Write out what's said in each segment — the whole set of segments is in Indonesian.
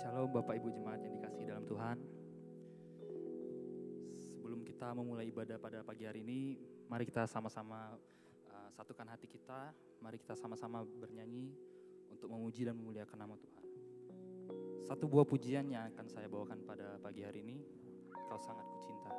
Shalom Bapak Ibu Jemaat yang dikasihi dalam Tuhan. Sebelum kita memulai ibadah pada pagi hari ini, mari kita sama-sama satukan hati kita. Mari kita sama-sama bernyanyi untuk memuji dan memuliakan nama Tuhan. Satu buah pujian yang akan saya bawakan pada pagi hari ini, Kau sangat kucinta.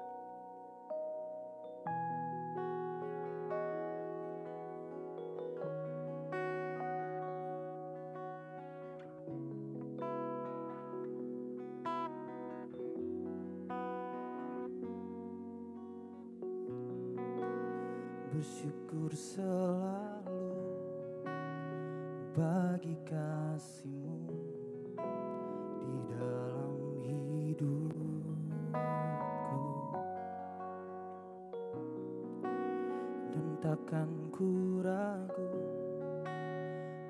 Bersyukur selalu bagi kasih-Mu di dalam hidupku, dan takkan ku ragu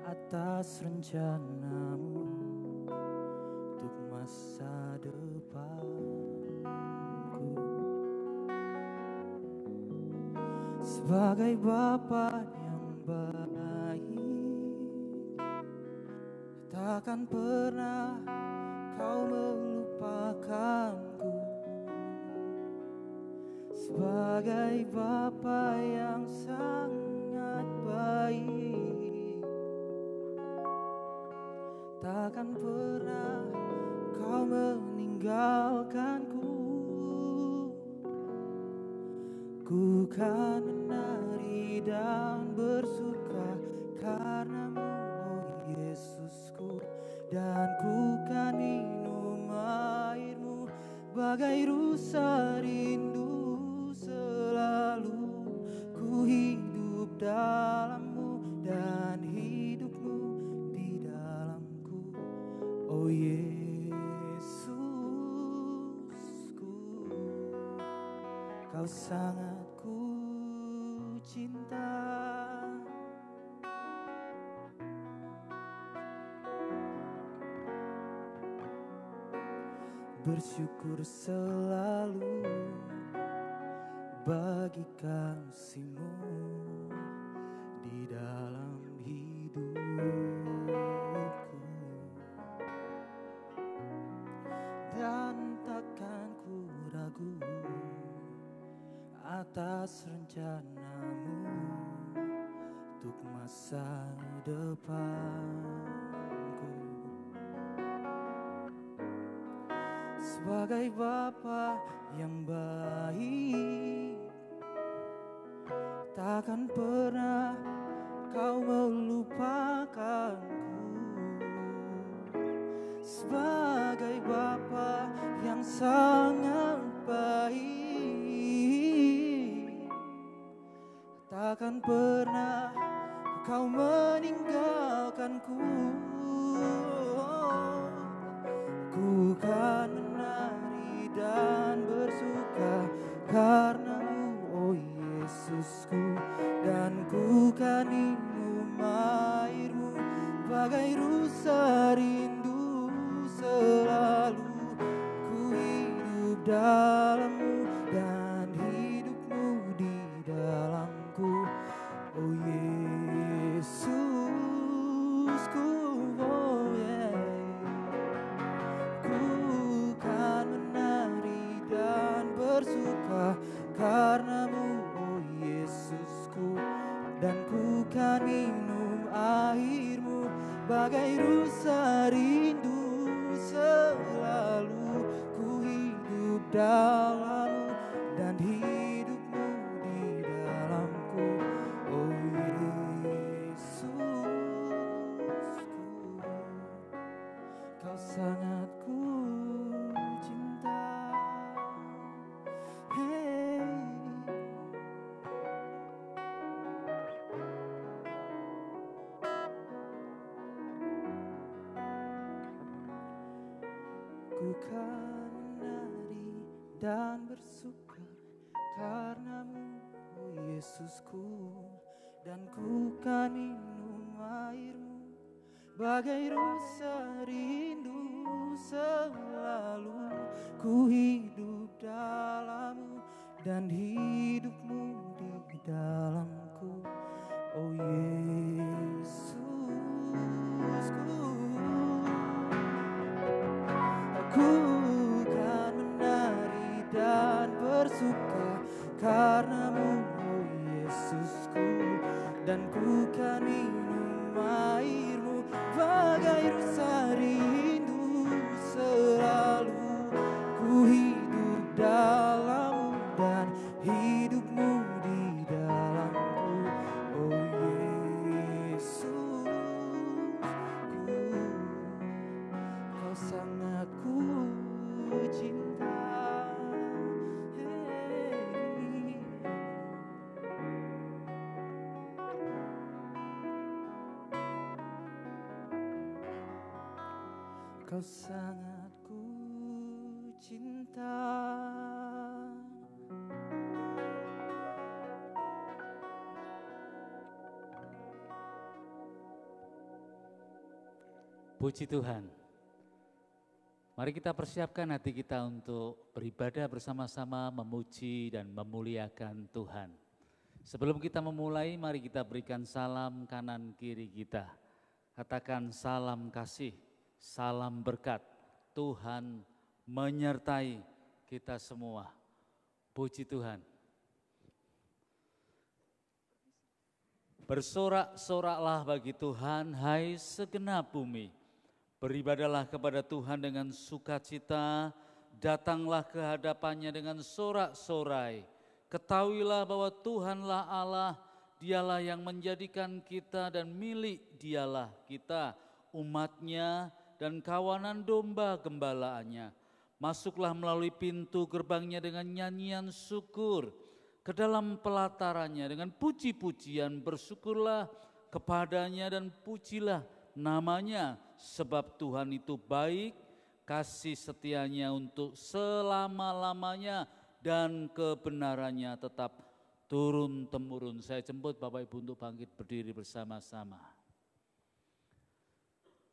atas rencana-Mu untuk masa depanku. Sebagai Bapa yang baik, takkan pernah Kau melupakanku. Sebagai Bapa yang sangat baik, takkan pernah Kau meninggalkanku. Ku kan menari dan bersuka karena-Mu, oh Yesusku, dan ku kan minum air-Mu bagai rusa rindu. Selalu ku hidup dalam-Mu dan hidup-Mu di dalamku, oh Yesusku. Kau sangat ku cinta. Bersyukur selalu bagi kasih-Mu di dalam hidupku, dan takkan ku ragu atas rencana-Mu untuk masa depanku. Sebagai Bapa yang baik, takkan pernah Kau melupakanku. Sebagai Bapa yang sangat baik, takkan pernah Kau meninggalkanku. Ku kan menari dan bersuka karena-Mu, oh Yesusku, dan ku kan minum air-Mu bagai rusa rindu. Selalu ku hidup dalam-Mu dan hidup-Mu di dalamku, oh Yesusku, oh yeah. Ku kan menari dan bersuka karena-Mu, oh Yesusku, dan ku kan minum air-Mu bagai rusa rindu. Selalu ku hidup dalam-Mu dan hidup-Mu di dalamku, oh Yesusku. Kau sangat ku cinta. Hey. Ku kan menari dan bersuka karena-Mu, oh Yesusku, dan ku kan minum air-Mu bagai rusa rindu. Selalu ku hidup dalam-Mu dan hidup-Mu di dalamku, oh Yesusku. karenamu, oh Yesusku. Dan ku kan minum airmu bagai rusa rindu selalu. Ku hidup dalammu dan hidupmu di dalamku, oh Yesusku. Kau sangat ku cinta. Kau sangat ku cinta. Puji Tuhan. Mari kita persiapkan hati kita untuk beribadah bersama-sama, memuji dan memuliakan Tuhan. Sebelum kita memulai, mari kita berikan salam kanan kiri kita. Katakan salam kasih, salam berkat. Tuhan menyertai kita semua. Puji Tuhan. Bersorak-soraklah bagi Tuhan, hai segenap bumi. Beribadalah kepada Tuhan dengan sukacita, datanglah ke hadapannya dengan sorak-sorai. Ketahuilah bahwa Tuhanlah Allah, Dialah yang menjadikan kita dan milik Dialah kita, umatnya dan kawanan domba gembalaannya. Masuklah melalui pintu gerbangnya dengan nyanyian syukur, ke dalam pelatarannya dengan puji-pujian, bersyukurlah kepadanya dan pujilah namanya, sebab Tuhan itu baik, kasih setianya untuk selama-lamanya dan kebenarannya tetap turun-temurun. Saya jemput Bapak Ibu untuk bangkit berdiri bersama-sama.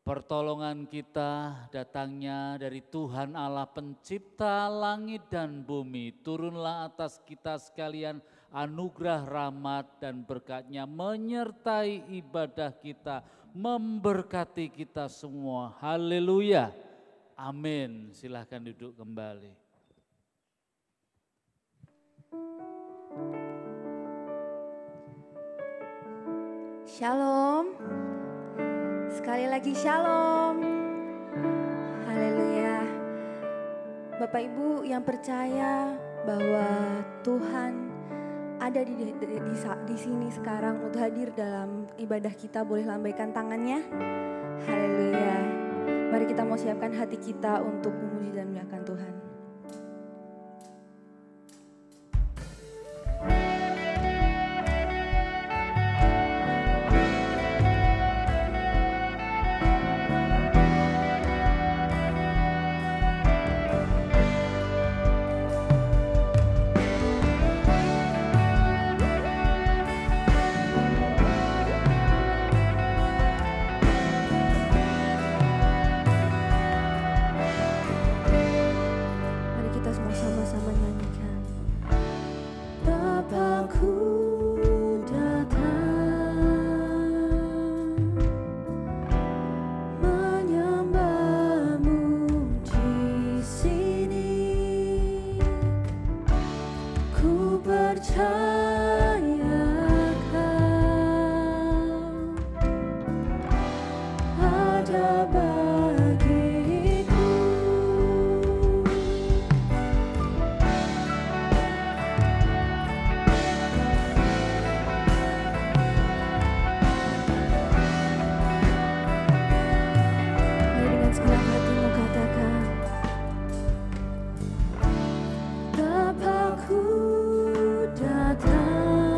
Pertolongan kita datangnya dari Tuhan Allah pencipta langit dan bumi. Turunlah atas kita sekalian anugerah rahmat dan berkat-Nya menyertai ibadah kita, memberkati kita semua. Haleluya. Amin. Silahkan duduk kembali. Shalom. Sekali lagi shalom. Haleluya. Bapak Ibu yang percaya bahwa Tuhan ada di sini sekarang untuk hadir dalam ibadah kita, boleh lambaikan tangannya. Haleluya. Mari kita mau siapkan hati kita untuk memuji dan memuliakan Tuhan. Bapakku datang.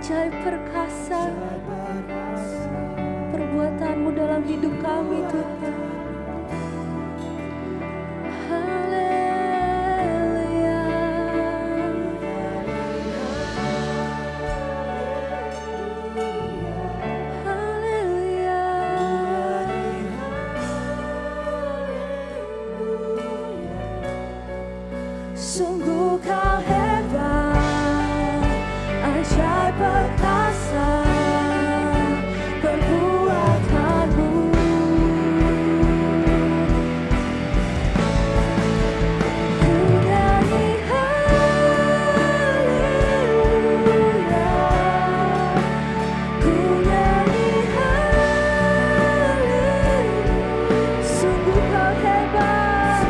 ajaib perkasa perbuatan-Mu dalam hidup kami Tuhan. Haleluya. Haleluya. Sungguh Kau hebat, ajaib perkasa perbuatan-Mu. Ku nyanyi haleluya, ku nyanyi haleluya. Sungguh Kau hebat,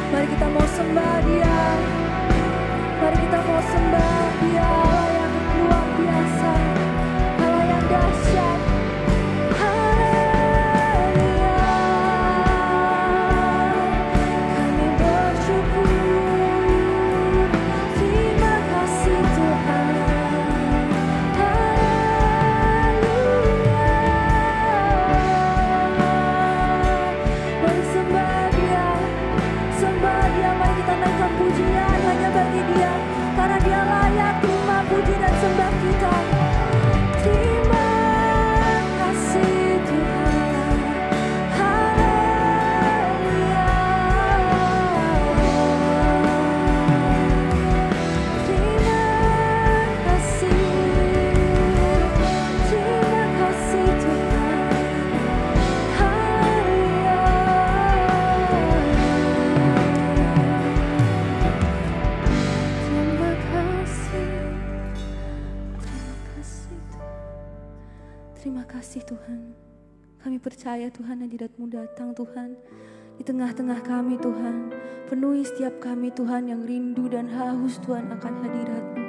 mari kita mau sembah Dia, mari kita mau sembah Dia, Allah yang luar biasa, Allah yang dahsyat. Haleluya, kami bersyukur, terima kasih Tuhan. Haleluya, mari sembah Dia, sembah Dia, mari kita naikkan pujian hanya bagi Dia, karena Dia layak terima puji dan sembah kita. Terima kasih Tuhan. Haleluya, terima kasih, terima kasih Tuhan. Haleluya. Terima kasih, terima kasih Tuhan. Kami percaya Tuhan hadirat-Mu datang Tuhan di tengah-tengah kami Tuhan. Penuhi setiap kami Tuhan yang rindu dan haus Tuhan akan hadirat-Mu.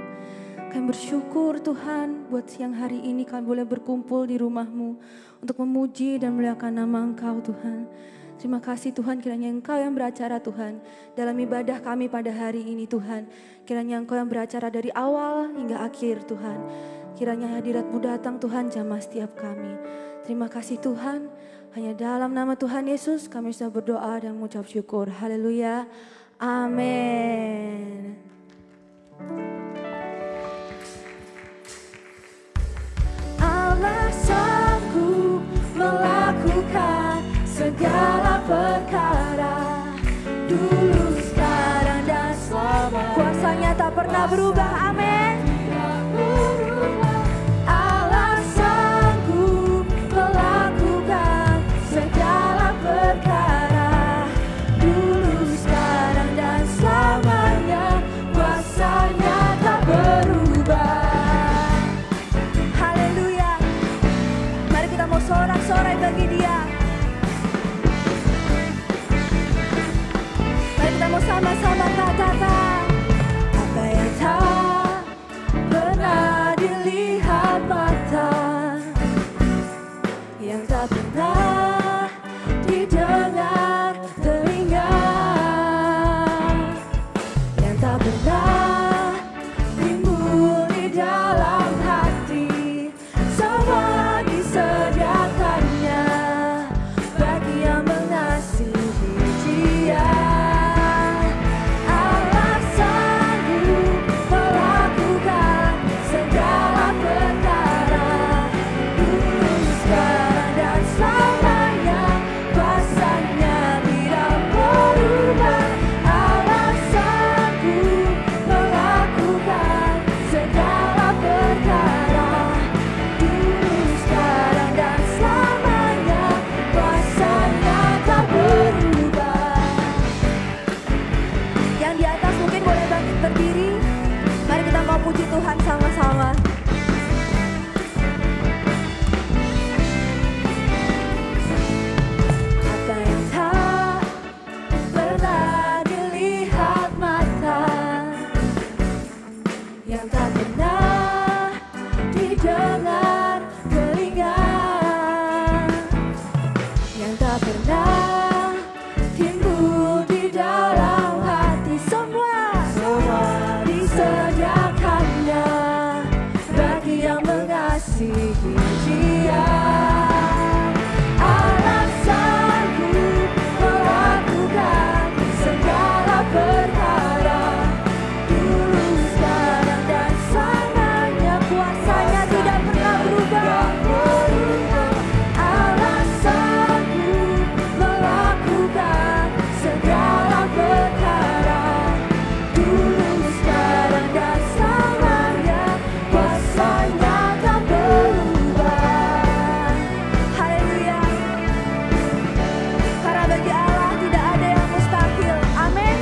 bersyukur Tuhan buat siang hari ini kami boleh berkumpul di rumah-Mu untuk memuji dan memuliakan nama Engkau Tuhan. Terima kasih Tuhan, kiranya Engkau yang beracara Tuhan dalam ibadah kami pada hari ini Tuhan. Kiranya Engkau yang beracara dari awal hingga akhir Tuhan. Kiranya hadirat-Mu datang Tuhan jamah setiap kami. Terima kasih Tuhan, hanya dalam nama Tuhan Yesus kami sudah berdoa dan mengucap syukur. Haleluya, amin. Allah sanggup melakukan segala perkara, dulu, sekarang, dan selamanya. Kuasanya tak pernah berubah, amin. Allah sanggup melakukan segala perkara, dulu, sekarang, dan selamanya. Kuasanya tak berubah. Haleluya. Mari kita mau sorak-sorai bagi Dia. Kita mau sama-sama katakan apa yang tak pernah dilihat mata, yang tak pernah didengar telinga, yang tak pernah timbul di dalam hati, semua disediakannya bagi yang mengasihi Dia. Puji Tuhan sama-sama. Apa yang tak pernah dilihat mata, yang tak pernah didengar telinga, yang tak pernah timbul di dalam hati, semua disediakannya bagi yang mengasihi Dia. Allah sanggup melakukan segala perkara, dulu, sekarang, dan selamanya. Kuasanya tidak pernah berubah. Allah sanggup melakukan segala perkara, dulu, sekarang, dan selamanya. Kuasanya tak berubah. Haleluya. Karena bagi Allah tidak ada yang mustahil. Amin.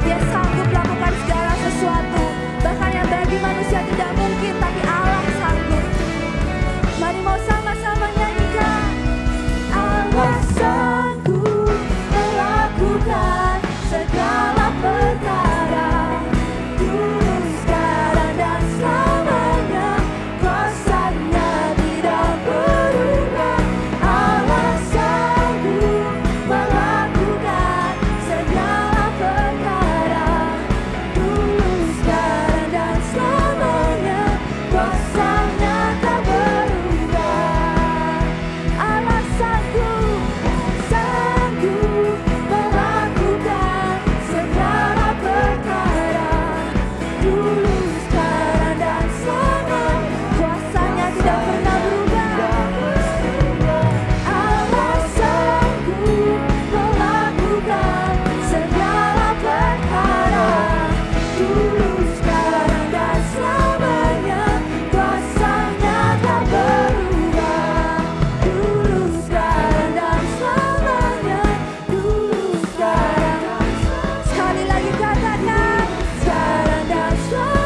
Dia sanggup melakukan segala sesuatu, bahkan yang bagi manusia tidak mungkin, tapi Allah sanggup. Mari mau sama-sama nyanyikan. Allah sanggup melakukan segala perkara, dulu, sekarang, dan selamanya. Kuasanya tidak berubah. Allah sanggup melakukan segala perkara, dulu, sekarang, dan selamanya. Kuasanya tak berubah. Allah sanggup melakukan segala perkara, dulu, sekarang, dan selamanya. Kuasanya tidak pernah berubah. Allah sanggup melakukan segala perkara, dulu, sekarang, dan selamanya. Kuasanya tak berubah. Dulu, sekarang, dan selamanya. Dulu, sekarang, sekali lagi katakan, sekarang dan selamanya.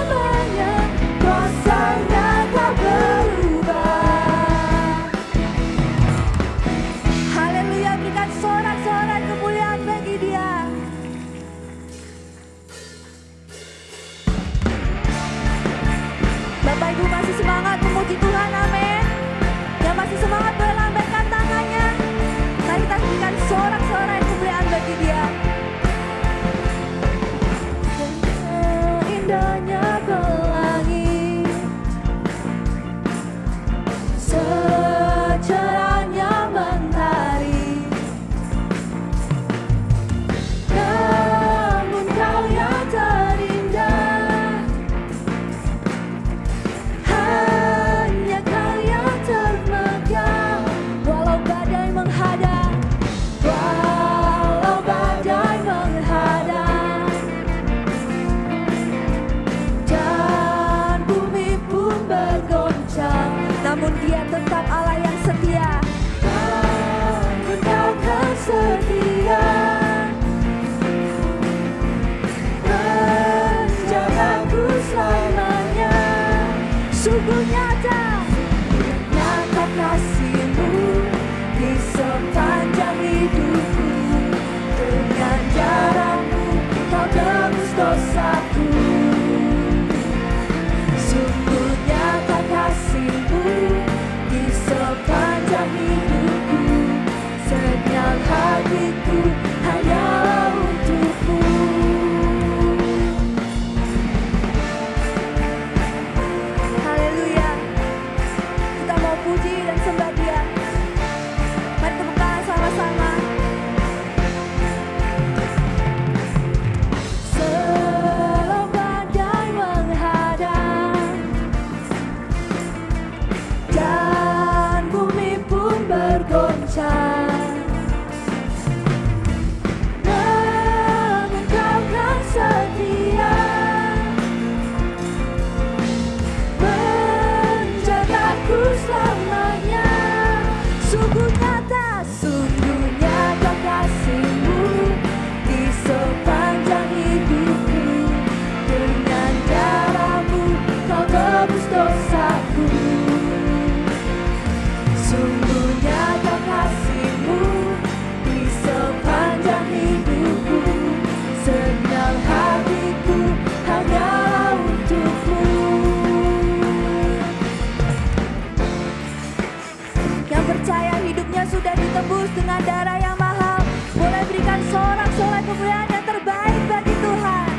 menebus dengan darah yang mahal. Boleh berikan sorak-sorai kemuliaan yang terbaik bagi Tuhan.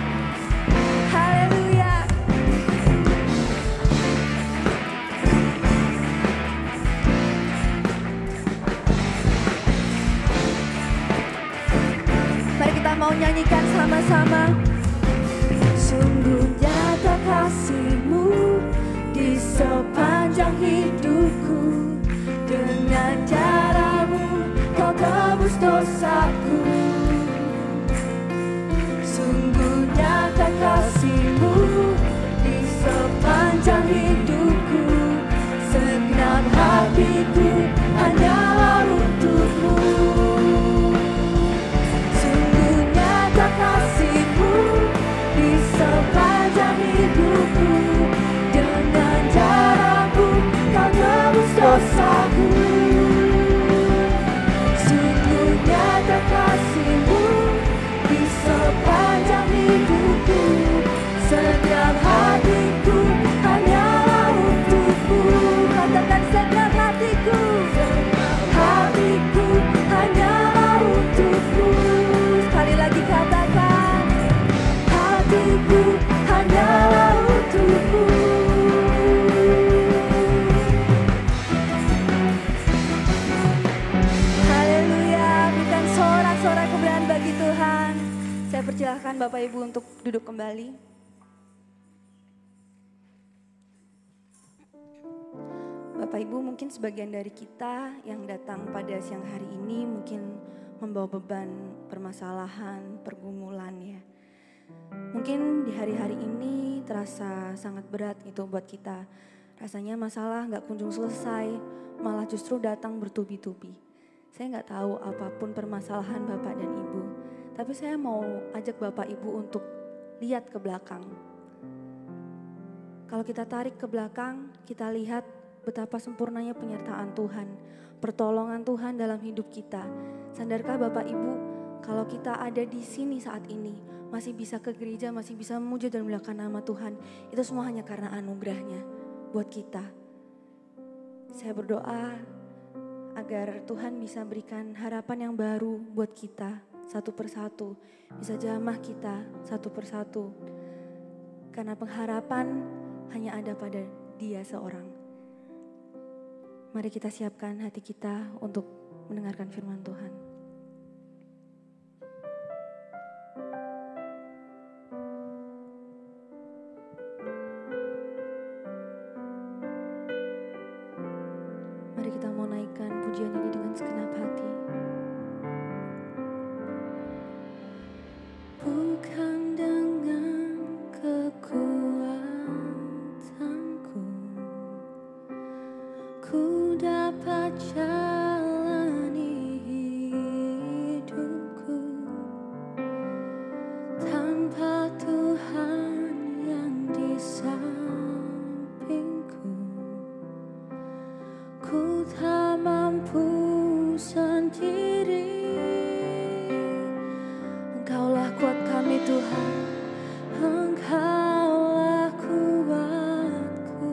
Haleluya. Mari kita mau nyanyikan sama-sama. Sungguh nyata kasih-Mu di sepanjang hidupku. Dengan cara-Mu Kau tebus dosaku. Sungguh nyata kasih-Mu di sepanjang hidupku. Segenap hatiku hanyalah untuk-Mu. Sungguh nyata kasih-Mu di sepanjang hidupku. Dengan cara-Mu Kau tebus dosaku. Sungguh nyata kasih-Mu di sepanjang hidupku. Setiap hatiku hanyalah untuk-Mu. Katakan setiap hatiku. Setiap hatiku hanyalah untuk-Mu. Sekali lagi katakan. Hatiku hanyalah untuk-Mu. Haleluya, berikan sorak-sorai kemuliaan bagi Tuhan. Saya persilahkan Bapak Ibu untuk duduk kembali. Bapak Ibu, mungkin sebagian dari kita yang datang pada siang hari ini mungkin membawa beban permasalahan, pergumulan ya. Mungkin di hari-hari ini terasa sangat berat gitu buat kita. Rasanya masalah gak kunjung selesai, malah justru datang bertubi-tubi. Saya gak tahu apapun permasalahan Bapak dan Ibu, tapi saya mau ajak Bapak Ibu untuk lihat ke belakang. Kalau kita tarik ke belakang, kita lihat betapa sempurnanya penyertaan Tuhan, pertolongan Tuhan dalam hidup kita. Sadarkah Bapak Ibu, kalau kita ada di sini saat ini, masih bisa ke gereja, masih bisa memuji dan memuliakan nama Tuhan, itu semua hanya karena anugerahnya buat kita. Saya berdoa agar Tuhan bisa berikan harapan yang baru buat kita satu persatu, bisa jamah kita satu persatu. Karena pengharapan hanya ada pada Dia seorang. Mari kita siapkan hati kita untuk mendengarkan firman Tuhan. Mari kita mau naikkan pujian ini dengan segenap hati. Bukan dengan kekuatanku ku dapat jalani hidupku tanpa Tuhan yang di sampingku. Ku tak mampu sendiri. Engkaulah kuat kami Tuhan, Engkaulah kuatku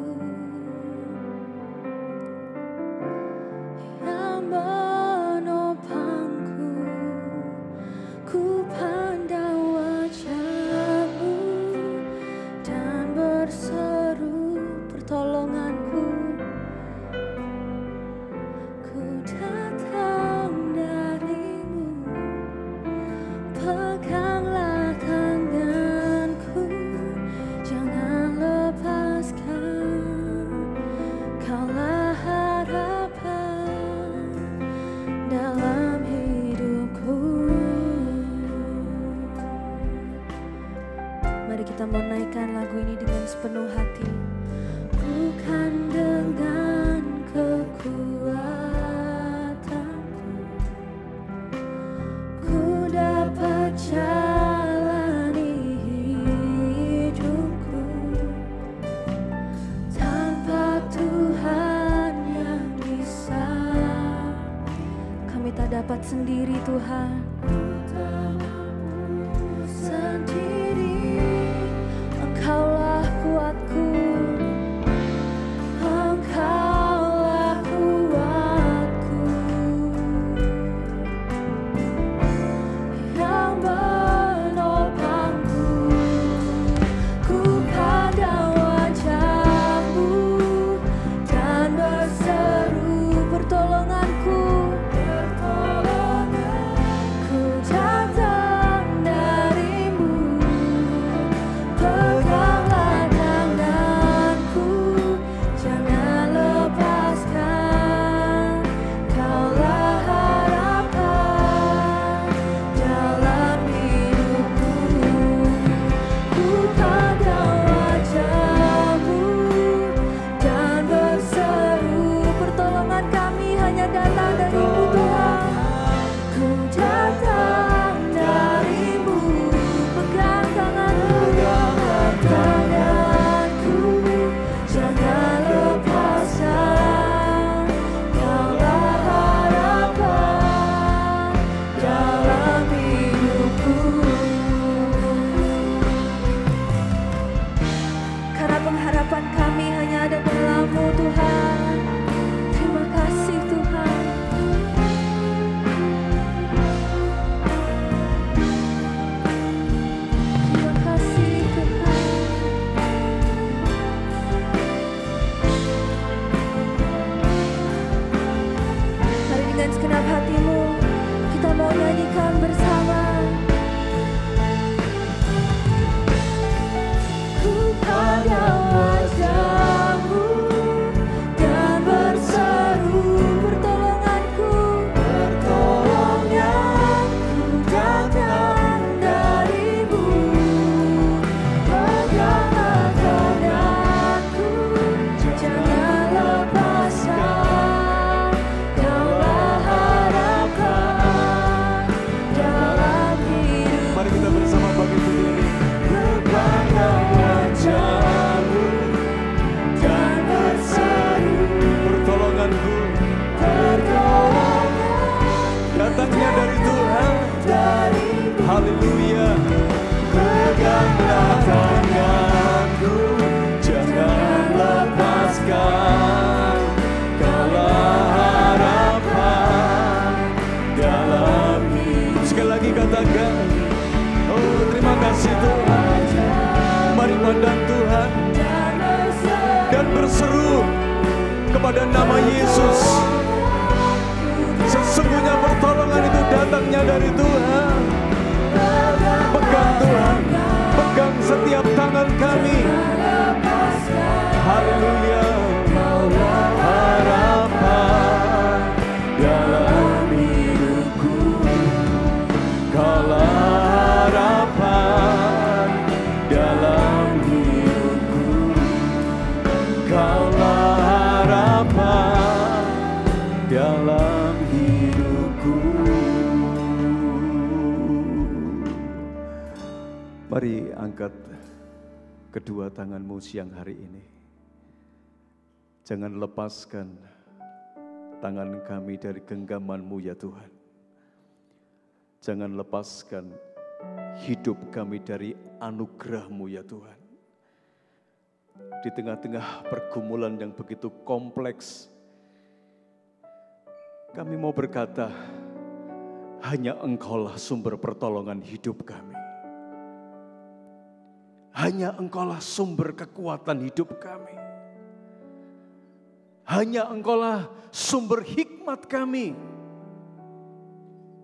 yang menopangku. Ku pandang wajah-Mu dan berseru pertolonganku. Ku datang dari-Mu, peganglah tanganku, jangan lepaskan. Kaulah harapan dalam hidupku. Mari kita menaikkan lagu ini dengan sepenuh hati. Bukan dengan kekuatanku ku dapat jalani hidupku tanpa Tuhan yang bisa. Kami tak dapat sendiri Tuhan, sendiri. Engkaulah kuatku Tuhan dan berseru kepada nama Yesus. Sesungguhnya pertolongan itu datangnya dari Tuhan. Pegang Tuhan, pegang setiap tangan kami. Haleluya. Harapan dalam hidupku, Kaulah harapan dalam hidupku, Kaulah harapan dalam hidupku. Mari angkat kedua tanganmu siang hari ini. Jangan lepaskan tangan kami dari genggaman-Mu ya Tuhan. Jangan lepaskan hidup kami dari anugerah-Mu ya Tuhan. Di tengah-tengah pergumulan yang begitu kompleks, kami mau berkata, hanya Engkaulah sumber pertolongan hidup kami. Hanya Engkaulah sumber kekuatan hidup kami. Hanya Engkaulah sumber hikmat kami.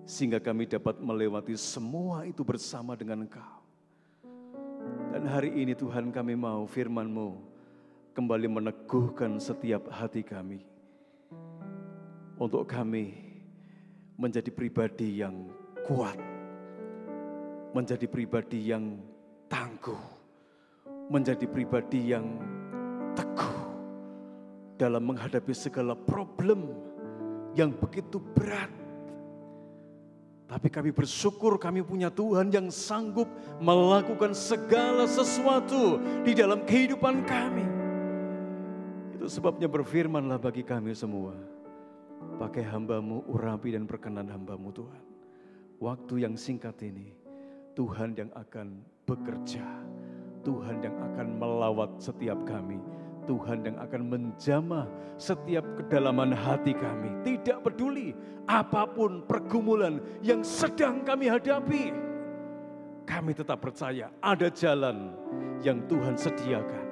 Sehingga kami dapat melewati semua itu bersama dengan Engkau. Dan hari ini Tuhan kami mau firman-Mu kembali meneguhkan setiap hati kami. Untuk kami menjadi pribadi yang kuat. Menjadi pribadi yang tangguh. Menjadi pribadi yang teguh. Dalam menghadapi segala problem yang begitu berat. Tapi kami bersyukur kami punya Tuhan yang sanggup melakukan segala sesuatu di dalam kehidupan kami. Itu sebabnya berfirmanlah bagi kami semua. Pakai hamba-Mu, urapi dan perkenan hamba-Mu Tuhan. Waktu yang singkat ini, Tuhan yang akan bekerja. Tuhan yang akan melawat setiap kami. Tuhan yang akan menjamah setiap kedalaman hati kami. Tidak peduli apapun pergumulan yang sedang kami hadapi. Kami tetap percaya ada jalan yang Tuhan sediakan.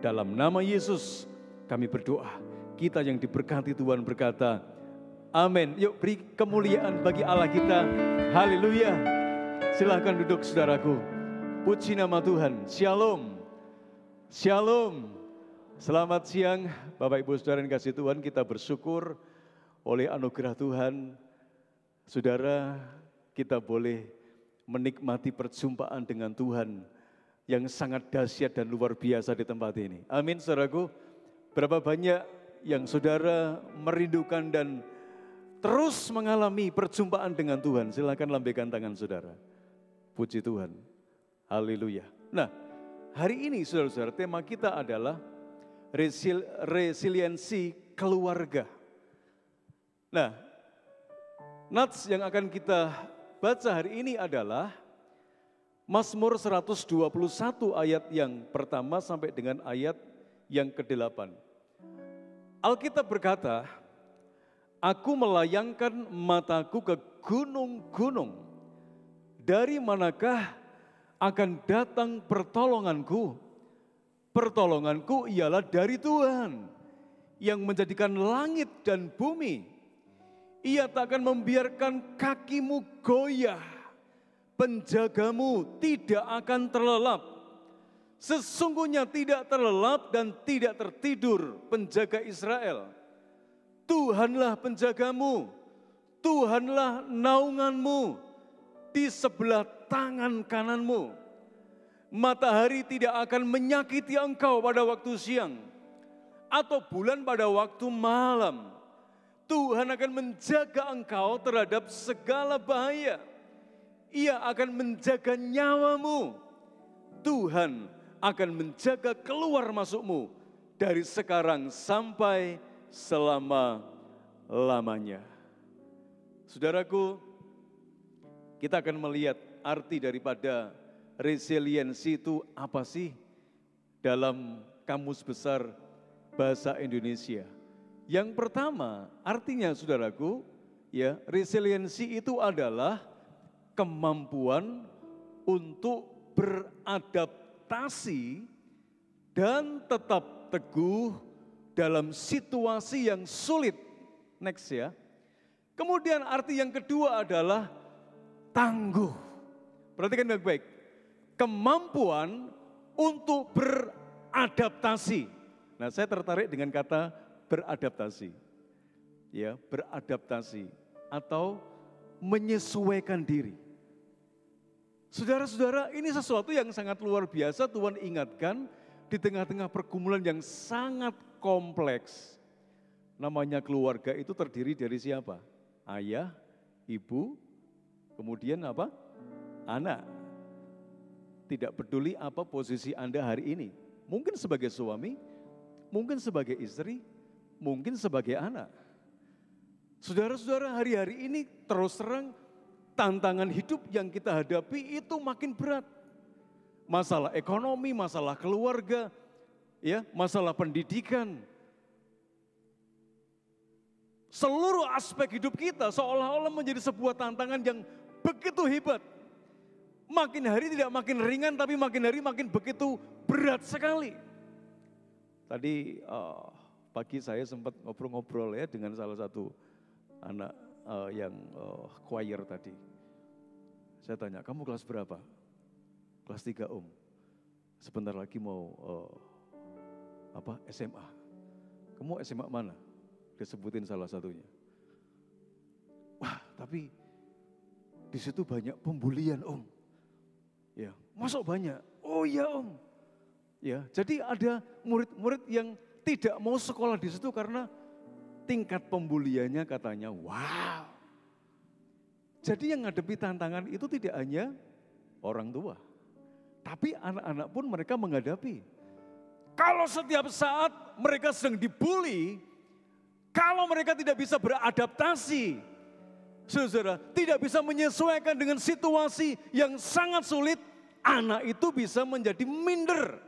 Dalam nama Yesus kami berdoa. Kita yang diberkati Tuhan berkata, amin. Yuk beri kemuliaan bagi Allah kita. Haleluya. Silahkan duduk saudaraku. Puji nama Tuhan. Shalom. Shalom. Selamat siang Bapak Ibu Saudara yang kasih Tuhan, kita bersyukur oleh anugerah Tuhan. Saudara, kita boleh menikmati perjumpaan dengan Tuhan yang sangat dahsyat dan luar biasa di tempat ini. Amin saudaraku. Berapa banyak yang saudara merindukan dan terus mengalami perjumpaan dengan Tuhan. Silakan lambaikan tangan saudara. Puji Tuhan. Haleluya. Nah, hari ini saudara-saudara tema kita adalah resiliensi keluarga. Nah, nats yang akan kita baca hari ini adalah Mazmur 121 ayat yang pertama sampai dengan ayat yang ke-8. Alkitab berkata, aku melayangkan mataku ke gunung-gunung. Dari manakah akan datang pertolonganku? Pertolonganku ialah dari Tuhan yang menjadikan langit dan bumi. Ia tak akan membiarkan kakimu goyah. Penjagamu tidak akan terlelap. Sesungguhnya tidak terlelap dan tidak tertidur penjaga Israel. Tuhanlah penjagamu. Tuhanlah naunganmu di sebelah tangan kananmu. Matahari tidak akan menyakiti engkau pada waktu siang, atau bulan pada waktu malam. Tuhan akan menjaga engkau terhadap segala bahaya. Ia akan menjaga nyawamu. Tuhan akan menjaga keluar masukmu dari sekarang sampai selama-lamanya. Saudaraku, kita akan melihat arti daripada resiliensi itu apa sih dalam Kamus Besar Bahasa Indonesia. Yang pertama, artinya saudaraku, ya, resiliensi itu adalah kemampuan untuk beradaptasi dan tetap teguh dalam situasi yang sulit. Next ya. Kemudian arti yang kedua adalah tangguh. Perhatikan baik-baik. Kemampuan untuk beradaptasi. Nah, saya tertarik dengan kata beradaptasi. Ya, beradaptasi atau menyesuaikan diri. Saudara-saudara, ini sesuatu yang sangat luar biasa Tuhan ingatkan di tengah-tengah pergumulan yang sangat kompleks. Namanya keluarga itu terdiri dari siapa? Ayah, ibu, kemudian apa? Anak. Tidak peduli apa posisi Anda hari ini. Mungkin sebagai suami, mungkin sebagai istri, mungkin sebagai anak. Saudara-saudara, hari-hari ini terus terang tantangan hidup yang kita hadapi itu makin berat. Masalah ekonomi, masalah keluarga, ya, masalah pendidikan. Seluruh aspek hidup kita seolah-olah menjadi sebuah tantangan yang begitu hebat. Makin hari tidak makin ringan, tapi makin hari makin begitu berat sekali. Tadi pagi saya sempat ngobrol-ngobrol ya dengan salah satu anak yang choir tadi. Saya tanya, kamu kelas berapa? Kelas 3 Om. Sebentar lagi mau SMA. Kamu SMA mana? Disebutin salah satunya. Wah, tapi di situ banyak pembulian Om. Ya, masuk banyak. Oh iya Om. Ya, jadi ada murid-murid yang tidak mau sekolah di situ karena tingkat pembuliannya katanya wow. Jadi yang ngadepi tantangan itu tidak hanya orang tua, tapi anak-anak pun mereka menghadapi. Kalau setiap saat mereka sedang dibully, kalau mereka tidak bisa beradaptasi, saudara, tidak bisa menyesuaikan dengan situasi yang sangat sulit, anak itu bisa menjadi minder.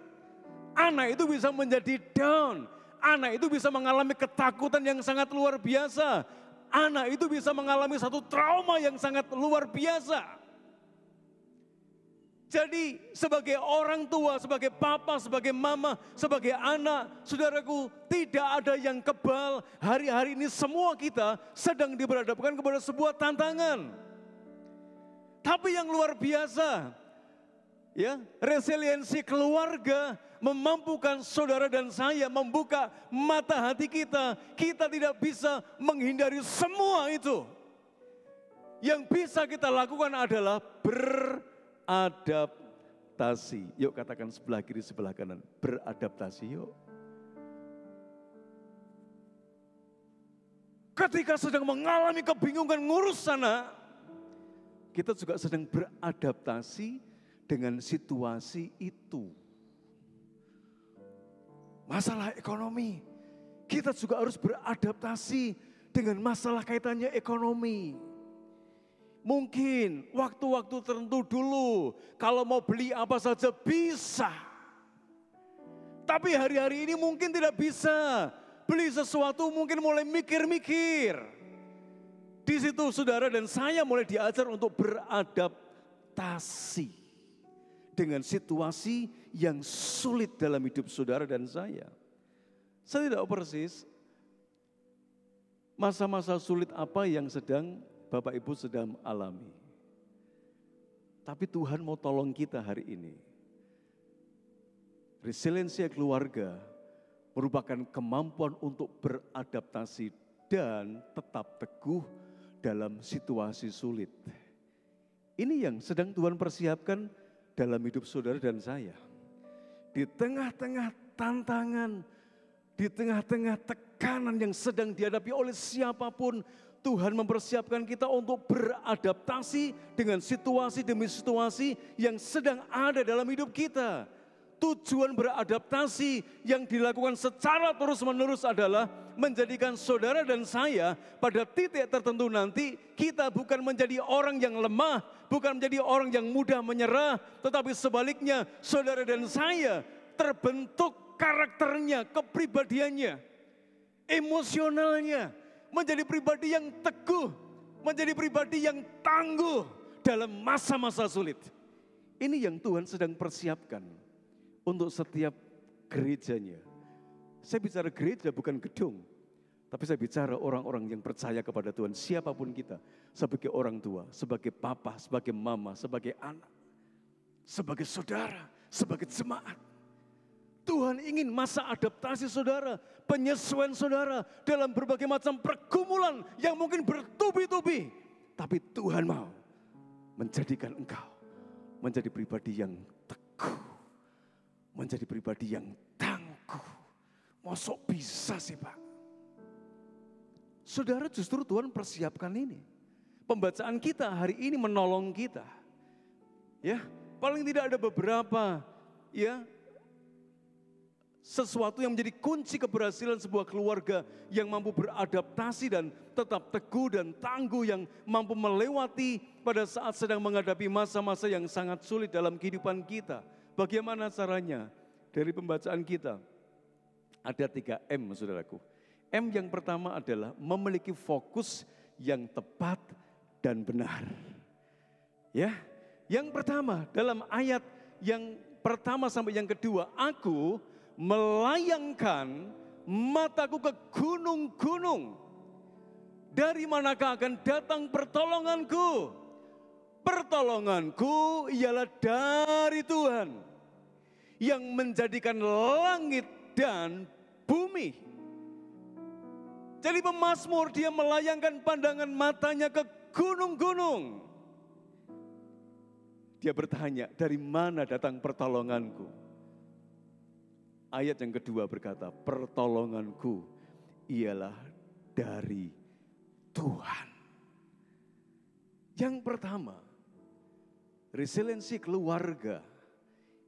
Anak itu bisa menjadi down. Anak itu bisa mengalami ketakutan yang sangat luar biasa. Anak itu bisa mengalami satu trauma yang sangat luar biasa. Jadi sebagai orang tua, sebagai papa, sebagai mama, sebagai anak, saudaraku, tidak ada yang kebal. Hari-hari ini semua kita sedang diberhadapkan kepada sebuah tantangan. Tapi yang luar biasa, ya, resiliensi keluarga memampukan saudara dan saya membuka mata hati kita. Kita tidak bisa menghindari semua itu. Yang bisa kita lakukan adalah beradaptasi. Yuk katakan sebelah kiri, sebelah kanan. Beradaptasi yuk. Ketika sedang mengalami kebingungan ngurus sana, kita juga sedang beradaptasi dengan situasi itu. Masalah ekonomi, kita juga harus beradaptasi dengan masalah kaitannya ekonomi. Mungkin waktu-waktu tertentu dulu, kalau mau beli apa saja bisa. Tapi hari-hari ini mungkin tidak bisa. Beli sesuatu mungkin mulai mikir-mikir. Di situ saudara dan saya mulai diajar untuk beradaptasi dengan situasi yang sulit dalam hidup saudara dan saya. Saya tidak tahu persis masa-masa sulit apa yang sedang Bapak Ibu sedang alami. Tapi Tuhan mau tolong kita hari ini. Resiliensi keluarga merupakan kemampuan untuk beradaptasi dan tetap teguh dalam situasi sulit. Ini yang sedang Tuhan persiapkan dalam hidup saudara dan saya. Di tengah-tengah tantangan, di tengah-tengah tekanan yang sedang dihadapi oleh siapapun, Tuhan mempersiapkan kita untuk beradaptasi dengan situasi demi situasi yang sedang ada dalam hidup kita. Tujuan beradaptasi yang dilakukan secara terus-menerus adalah menjadikan saudara dan saya pada titik tertentu nanti kita bukan menjadi orang yang lemah, bukan menjadi orang yang mudah menyerah, tetapi sebaliknya saudara dan saya terbentuk karakternya, kepribadiannya, emosionalnya, menjadi pribadi yang teguh, menjadi pribadi yang tangguh dalam masa-masa sulit. Ini yang Tuhan sedang persiapkan untuk setiap gerejanya. Saya bicara gereja bukan gedung, tapi saya bicara orang-orang yang percaya kepada Tuhan, siapapun kita, sebagai orang tua, sebagai papa, sebagai mama, sebagai anak, sebagai saudara, sebagai jemaat. Tuhan ingin masa adaptasi saudara, penyesuaian saudara dalam berbagai macam pergumulan yang mungkin bertubi-tubi. Tapi Tuhan mau menjadikan engkau menjadi pribadi yang teguh, menjadi pribadi yang tangguh. Mosok bisa sih Pak? Saudara, justru Tuhan persiapkan ini. Pembacaan kita hari ini menolong kita. Ya, paling tidak ada beberapa ya sesuatu yang menjadi kunci keberhasilan sebuah keluarga yang mampu beradaptasi dan tetap teguh dan tangguh, yang mampu melewati pada saat sedang menghadapi masa-masa yang sangat sulit dalam kehidupan kita. Bagaimana caranya? Dari pembacaan kita ada 3 M, saudaraku. M yang pertama adalah memiliki fokus yang tepat dan benar. Ya, yang pertama dalam ayat yang pertama sampai yang kedua, aku melayangkan mataku ke gunung-gunung. Dari manakah akan datang pertolonganku? Pertolonganku ialah dari Tuhan yang menjadikan langit dan bumi. Jadi pemazmur dia melayangkan pandangan matanya ke gunung-gunung. Dia bertanya, dari mana datang pertolonganku? Ayat yang kedua berkata, pertolonganku ialah dari Tuhan. Yang pertama, resiliensi keluarga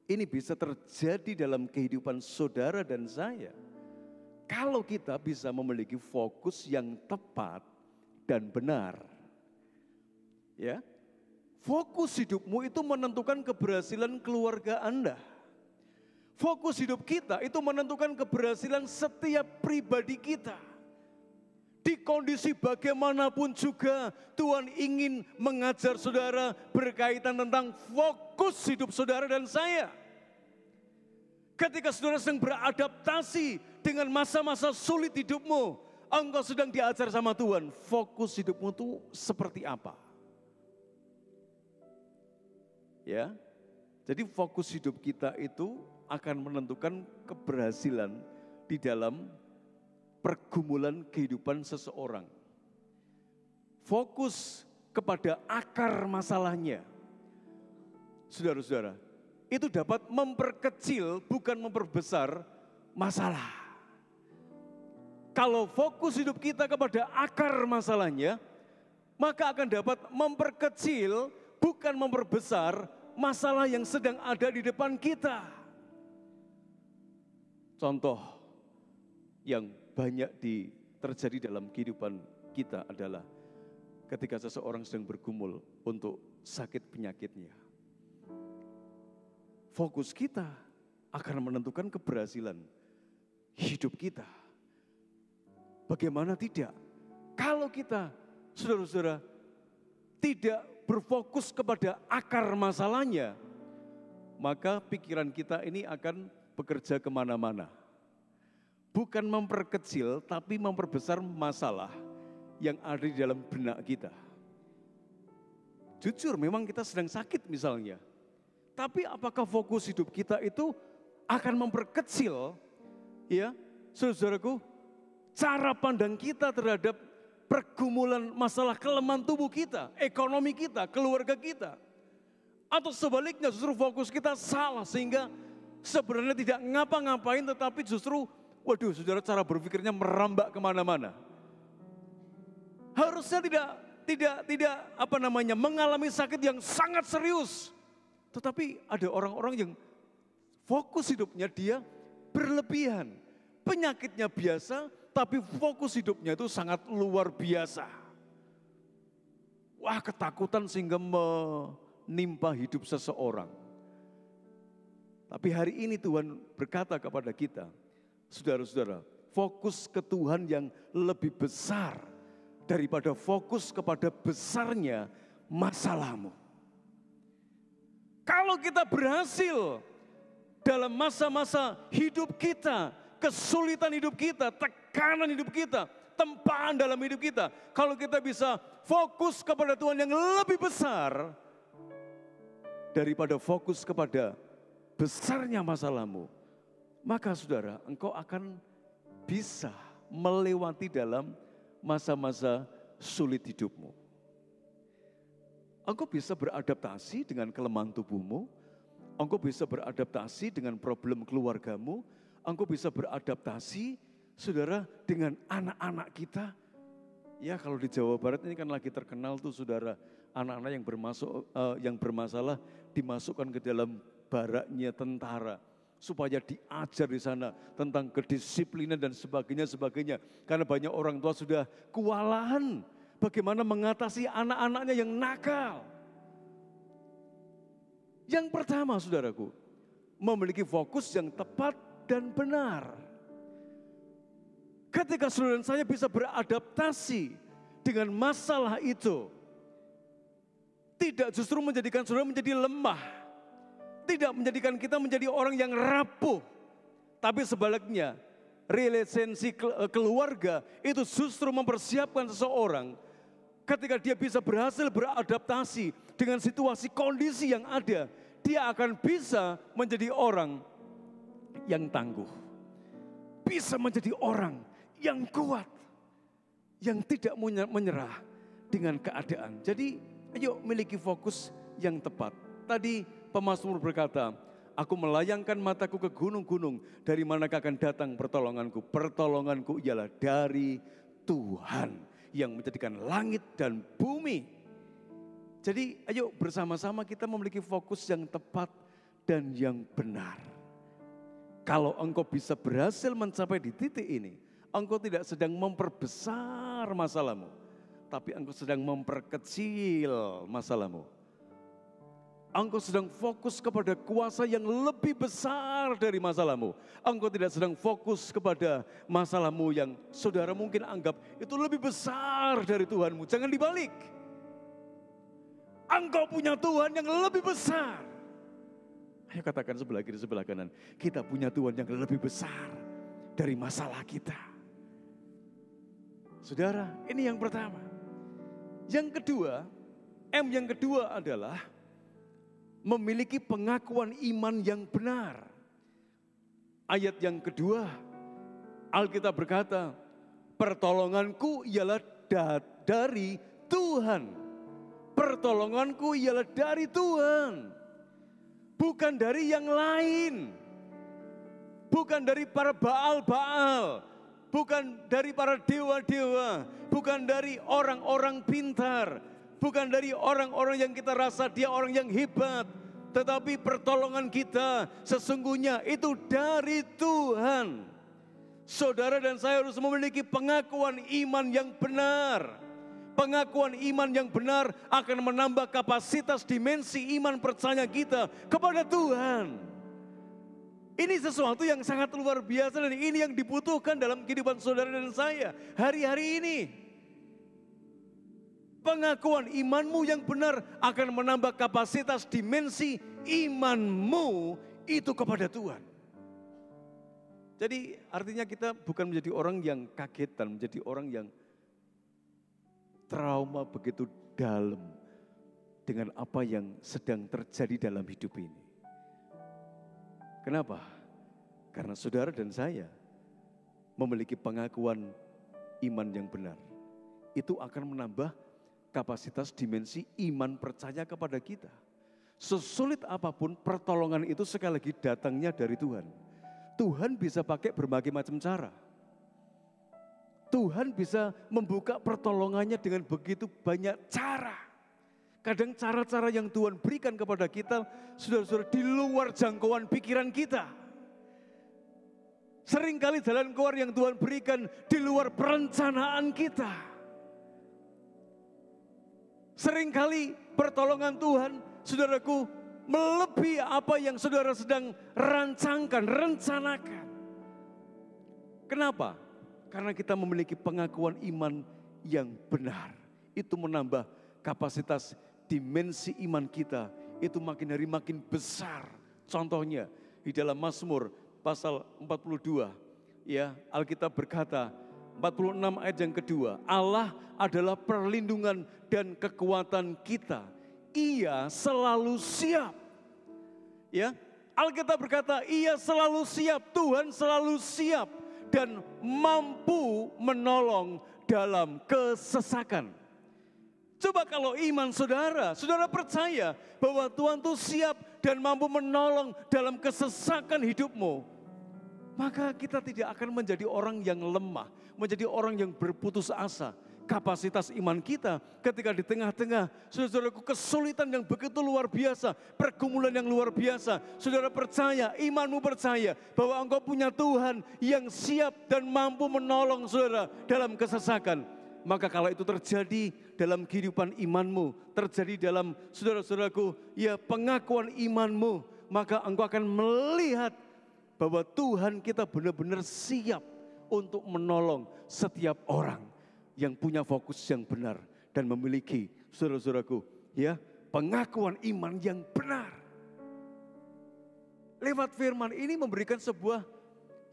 ini bisa terjadi dalam kehidupan saudara dan saya kalau kita bisa memiliki fokus yang tepat dan benar. Ya, fokus hidupmu itu menentukan keberhasilan keluarga Anda. Fokus hidup kita itu menentukan keberhasilan setiap pribadi kita. Di kondisi bagaimanapun juga Tuhan ingin mengajar saudara berkaitan tentang fokus hidup saudara dan saya. Ketika saudara sedang beradaptasi dengan masa-masa sulit hidupmu, engkau sedang diajar sama Tuhan, fokus hidupmu itu seperti apa? Ya, jadi fokus hidup kita itu akan menentukan keberhasilan di dalam pergumulan kehidupan seseorang. Fokus kepada akar masalahnya. Saudara-saudara, itu dapat memperkecil bukan memperbesar masalah. Kalau fokus hidup kita kepada akar masalahnya, maka akan dapat memperkecil bukan memperbesar masalah yang sedang ada di depan kita. Contoh yang banyak terjadi dalam kehidupan kita adalah ketika seseorang sedang bergumul untuk sakit penyakitnya. Fokus kita akan menentukan keberhasilan hidup kita. Bagaimana tidak? Kalau kita, saudara-saudara, tidak berfokus kepada akar masalahnya, maka pikiran kita ini akan bekerja kemana-mana. Bukan memperkecil, tapi memperbesar masalah yang ada di dalam benak kita. Jujur, memang kita sedang sakit misalnya. Tapi apakah fokus hidup kita itu akan memperkecil, ya, saudaraku, cara pandang kita terhadap pergumulan masalah kelemahan tubuh kita, ekonomi kita, keluarga kita. Atau sebaliknya justru fokus kita salah sehingga sebenarnya tidak ngapa-ngapain tetapi justru, waduh saudara, cara berpikirnya merambak kemana-mana. Harusnya tidak mengalami sakit yang sangat serius. Tetapi ada orang-orang yang fokus hidupnya dia berlebihan. Penyakitnya biasa, tapi fokus hidupnya itu sangat luar biasa. Wah, ketakutan sehingga menimpa hidup seseorang. Tapi hari ini Tuhan berkata kepada kita, saudara-saudara, fokus ke Tuhan yang lebih besar daripada fokus kepada besarnya masalahmu. Kalau kita berhasil dalam masa-masa hidup kita, kesulitan hidup kita, tekanan hidup kita, tempaan dalam hidup kita. Kalau kita bisa fokus kepada Tuhan yang lebih besar daripada fokus kepada besarnya masalahmu, maka saudara, engkau akan bisa melewati dalam masa-masa sulit hidupmu. Engkau bisa beradaptasi dengan kelemahan tubuhmu, engkau bisa beradaptasi dengan problem keluargamu, engkau bisa beradaptasi, saudara, dengan anak-anak kita. Ya, kalau di Jawa Barat ini kan lagi terkenal tuh, saudara, anak-anak yang bermasalah dimasukkan ke dalam baraknya tentara supaya diajar di sana tentang kedisiplinan dan sebagainya. Karena banyak orang tua sudah kewalahan bagaimana mengatasi anak-anaknya yang nakal. Yang pertama, saudaraku, memiliki fokus yang tepat dan benar. Ketika saudara dan saya bisa beradaptasi dengan masalah itu, tidak justru menjadikan saudara menjadi lemah, tidak menjadikan kita menjadi orang yang rapuh, tapi sebaliknya, relasi keluarga itu justru mempersiapkan seseorang ketika dia bisa berhasil beradaptasi dengan situasi kondisi yang ada, dia akan bisa menjadi orang yang tangguh, bisa menjadi orang yang kuat, yang tidak menyerah dengan keadaan. Jadi ayo miliki fokus yang tepat. Tadi pemazmur berkata, aku melayangkan mataku ke gunung-gunung, dari manakah akan datang pertolonganku? Pertolonganku ialah dari Tuhan yang menjadikan langit dan bumi. Jadi ayo bersama-sama kita memiliki fokus yang tepat dan yang benar. Kalau engkau bisa berhasil mencapai di titik ini, engkau tidak sedang memperbesar masalahmu, tapi engkau sedang memperkecil masalahmu. Engkau sedang fokus kepada kuasa yang lebih besar dari masalahmu. Engkau tidak sedang fokus kepada masalahmu yang saudara mungkin anggap itu lebih besar dari Tuhanmu. Jangan dibalik. Engkau punya Tuhan yang lebih besar. Ayo katakan sebelah kiri, sebelah kanan. Kita punya Tuhan yang lebih besar dari masalah kita. Saudara, ini yang pertama. Yang kedua, yang kedua adalah memiliki pengakuan iman yang benar. Ayat yang kedua, Alkitab berkata, pertolonganku ialah dari Tuhan. Pertolonganku ialah dari Tuhan. Bukan dari yang lain. Bukan dari para Baal-Baal. Bukan dari para dewa-dewa. Bukan dari orang-orang pintar. Bukan dari orang-orang yang kita rasa dia orang yang hebat. Tetapi pertolongan kita sesungguhnya itu dari Tuhan. Saudara dan saya harus memiliki pengakuan iman yang benar. Pengakuan iman yang benar akan menambah kapasitas dimensi iman percaya kita kepada Tuhan. Ini sesuatu yang sangat luar biasa dan ini yang dibutuhkan dalam kehidupan saudara dan saya hari-hari ini. Pengakuan imanmu yang benar akan menambah kapasitas dimensi imanmu itu kepada Tuhan. Jadi artinya kita bukan menjadi orang yang kagetan, menjadi orang yang trauma begitu dalam dengan apa yang sedang terjadi dalam hidup ini. Kenapa? Karena saudara dan saya memiliki pengakuan iman yang benar. Itu akan menambah kapasitas dimensi iman percaya kepada kita. Sesulit apapun pertolongan itu sekali lagi datangnya dari Tuhan. Tuhan bisa pakai berbagai macam cara. Tuhan bisa membuka pertolongannya dengan begitu banyak cara. Kadang cara-cara yang Tuhan berikan kepada kita, saudara-saudara, di luar jangkauan pikiran kita. Seringkali jalan keluar yang Tuhan berikan di luar perencanaan kita. Seringkali pertolongan Tuhan, saudaraku, melebihi apa yang saudara sedang rancangkan, rencanakan. Kenapa? Karena kita memiliki pengakuan iman yang benar. Itu menambah kapasitas dimensi iman kita. Itu makin hari makin besar. Contohnya, Di dalam Mazmur pasal 42, ya, Alkitab berkata, 46 ayat yang kedua, Allah adalah perlindungan dan kekuatan kita. Ia selalu siap. Ya, Alkitab berkata, ia selalu siap, Tuhan selalu siap dan mampu menolong dalam kesesakan. Coba kalau iman saudara, saudara percaya bahwa Tuhan itu siap dan mampu menolong dalam kesesakan hidupmu, maka kita tidak akan menjadi orang yang lemah, menjadi orang yang berputus asa. Kapasitas iman kita ketika di tengah-tengah saudaraku kesulitan yang begitu luar biasa, pergumulan yang luar biasa, saudara percaya, imanmu percaya bahwa engkau punya Tuhan yang siap dan mampu menolong saudara dalam kesesakan. Maka kalau itu terjadi dalam kehidupan imanmu, terjadi dalam saudara-saudaraku, ya pengakuan imanmu, maka engkau akan melihat bahwa Tuhan kita benar-benar siap untuk menolong setiap orang yang punya fokus yang benar dan memiliki saudara-saudaraku, ya, pengakuan iman yang benar. Lewat firman ini memberikan sebuah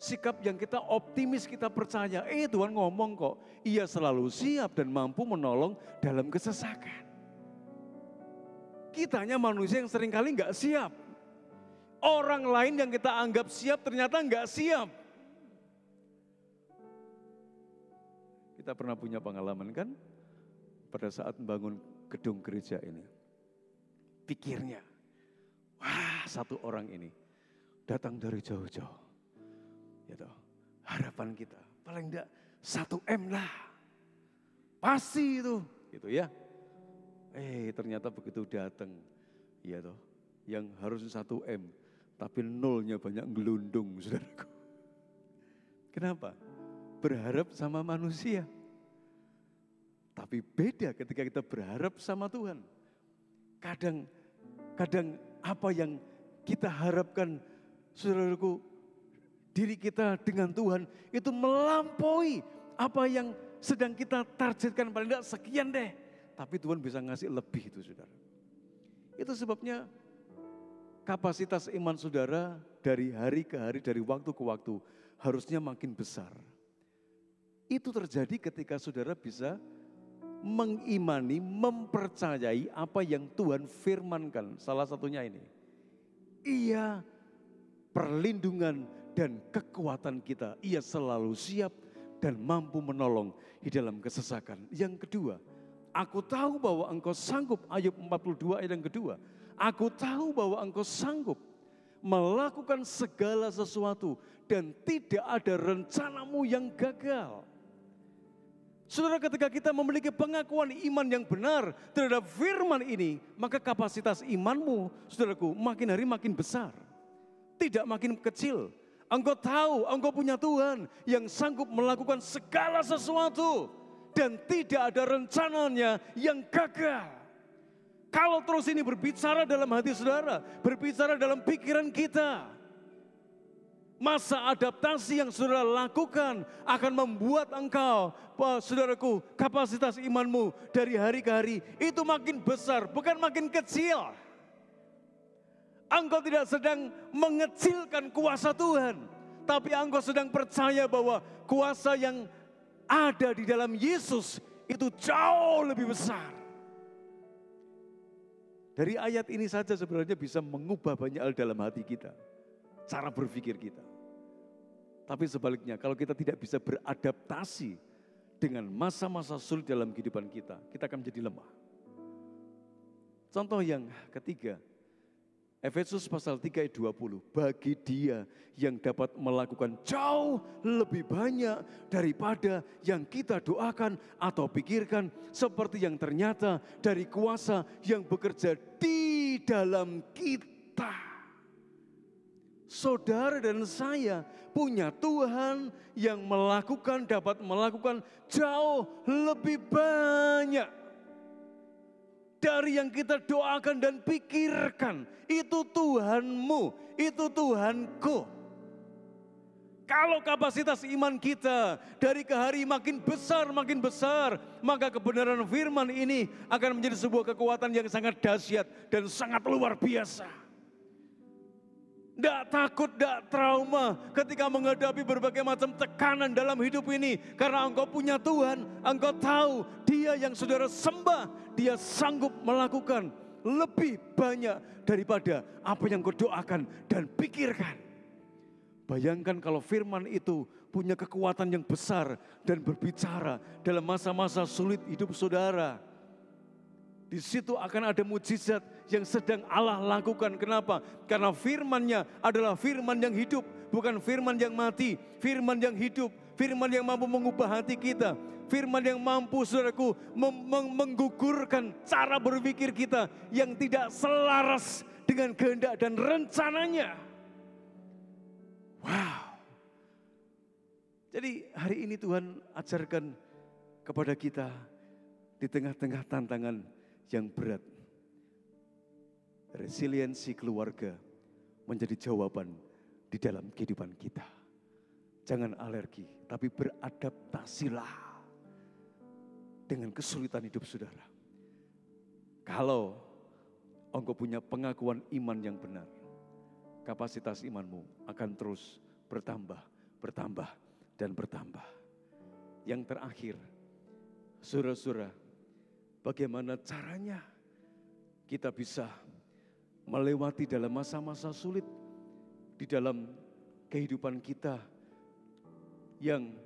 sikap yang kita optimis, kita percaya, Tuhan ngomong kok, ia selalu siap dan mampu menolong dalam kesesakan. Kitanya manusia yang seringkali enggak siap. Orang lain yang kita anggap siap ternyata enggak siap. Kita pernah punya pengalaman kan pada saat membangun gedung gereja ini. Pikirnya, wah, satu orang ini datang dari jauh-jauh. Gitu. Harapan kita paling enggak 1M lah. Pasti itu, gitu ya. Ternyata begitu datang, ya toh, yang harus 1M, tapi nolnya banyak gelundung, saudaraku. Kenapa? Berharap sama manusia. Tapi beda ketika kita berharap sama Tuhan. Kadang apa yang kita harapkan, saudaraku, diri kita dengan Tuhan itu melampaui apa yang sedang kita targetkan, paling tidak sekian deh. Tapi Tuhan bisa ngasih lebih itu, saudara. Itu sebabnya kapasitas iman saudara dari hari ke hari, dari waktu ke waktu harusnya makin besar. Itu terjadi ketika saudara bisa mengimani, mempercayai apa yang Tuhan firmankan. Salah satunya ini, ia perlindungan dan kekuatan kita. Ia selalu siap dan mampu menolong di dalam kesesakan. Yang kedua, aku tahu bahwa engkau sanggup. Ayub 42 ayat yang kedua. Aku tahu bahwa engkau sanggup melakukan segala sesuatu dan tidak ada rencanamu yang gagal. Saudara, ketika kita memiliki pengakuan iman yang benar terhadap firman ini, maka kapasitas imanmu, saudaraku, makin hari makin besar. Tidak makin kecil. Engkau tahu, engkau punya Tuhan yang sanggup melakukan segala sesuatu dan tidak ada rencananya yang gagal. Kalau terus ini berbicara dalam hati saudara, berbicara dalam pikiran kita, masa adaptasi yang saudara lakukan akan membuat engkau, saudaraku, kapasitas imanmu dari hari ke hari itu makin besar, bukan makin kecil. Engkau tidak sedang mengecilkan kuasa Tuhan, tapi engkau sedang percaya bahwa kuasa yang ada di dalam Yesus itu jauh lebih besar. Dari ayat ini saja sebenarnya bisa mengubah banyak hal dalam hati kita, cara berpikir kita. Tapi sebaliknya, kalau kita tidak bisa beradaptasi dengan masa-masa sulit dalam kehidupan kita, kita akan menjadi lemah. Contoh yang ketiga, Efesus pasal 3 ayat 20, bagi dia yang dapat melakukan jauh lebih banyak daripada yang kita doakan atau pikirkan, seperti yang ternyata dari kuasa yang bekerja di dalam kita. Saudara dan saya punya Tuhan yang dapat melakukan jauh lebih banyak dari yang kita doakan dan pikirkan. Itu Tuhanmu, itu Tuhanku. Kalau kapasitas iman kita dari ke hari makin besar, maka kebenaran firman ini akan menjadi sebuah kekuatan yang sangat dahsyat dan sangat luar biasa. Tidak takut, tidak trauma ketika menghadapi berbagai macam tekanan dalam hidup ini. Karena engkau punya Tuhan, engkau tahu Dia yang saudara sembah, Dia sanggup melakukan lebih banyak daripada apa yang kau doakan dan pikirkan. Bayangkan kalau firman itu punya kekuatan yang besar dan berbicara dalam masa-masa sulit hidup saudara. Di situ akan ada mujizat yang sedang Allah lakukan. Kenapa? Karena firman-Nya adalah firman yang hidup, bukan firman yang mati. Firman yang hidup, firman yang mampu mengubah hati kita. Firman yang mampu, saudaraku, menggugurkan cara berpikir kita yang tidak selaras dengan kehendak dan rencananya. Wow. Jadi hari ini Tuhan ajarkan kepada kita di tengah-tengah tantangan yang berat. Resiliensi keluarga menjadi jawaban di dalam kehidupan kita. Jangan alergi, tapi beradaptasilah dengan kesulitan hidup saudara. Kalau engkau punya pengakuan iman yang benar, kapasitas imanmu akan terus bertambah, bertambah, dan bertambah. Yang terakhir, saudara-saudara, bagaimana caranya kita bisa melewati dalam masa-masa sulit di dalam kehidupan kita. Yang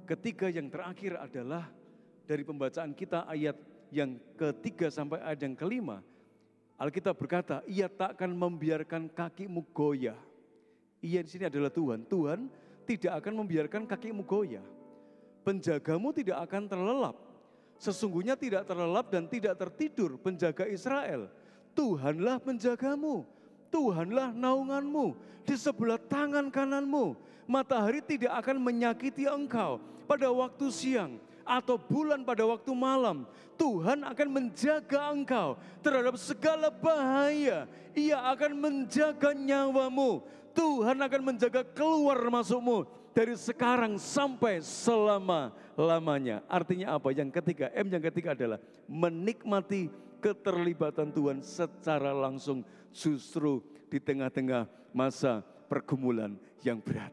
ketiga, yang terakhir adalah dari pembacaan kita ayat yang ketiga sampai ayat yang kelima. Alkitab berkata, Ia tak akan membiarkan kakimu goyah. Ia di sini adalah Tuhan. Tuhan tidak akan membiarkan kakimu goyah. Penjagamu tidak akan terlelap. Sesungguhnya tidak terlelap dan tidak tertidur penjaga Israel. Tuhanlah penjagamu, Tuhanlah naunganmu, di sebelah tangan kananmu. Matahari tidak akan menyakiti engkau pada waktu siang atau bulan pada waktu malam. Tuhan akan menjaga engkau terhadap segala bahaya. Ia akan menjaga nyawamu. Tuhan akan menjaga keluar masukmu dari sekarang sampai selama-lamanya. Artinya apa? Yang ketiga, yang ketiga adalah menikmati keterlibatan Tuhan secara langsung justru di tengah-tengah masa pergumulan yang berat.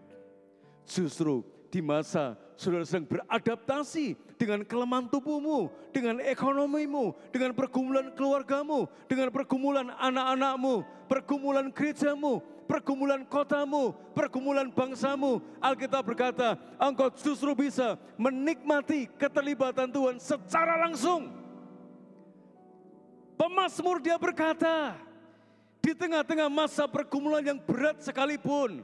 Justru di masa saudara sedang beradaptasi dengan kelemahan tubuhmu, dengan ekonomimu, dengan pergumulan keluargamu, dengan pergumulan anak-anakmu, pergumulan gerejamu, pergumulan kotamu, pergumulan bangsamu. Alkitab berkata, engkau justru bisa menikmati keterlibatan Tuhan secara langsung. Pemazmur dia berkata, di tengah-tengah masa pergumulan yang berat sekalipun,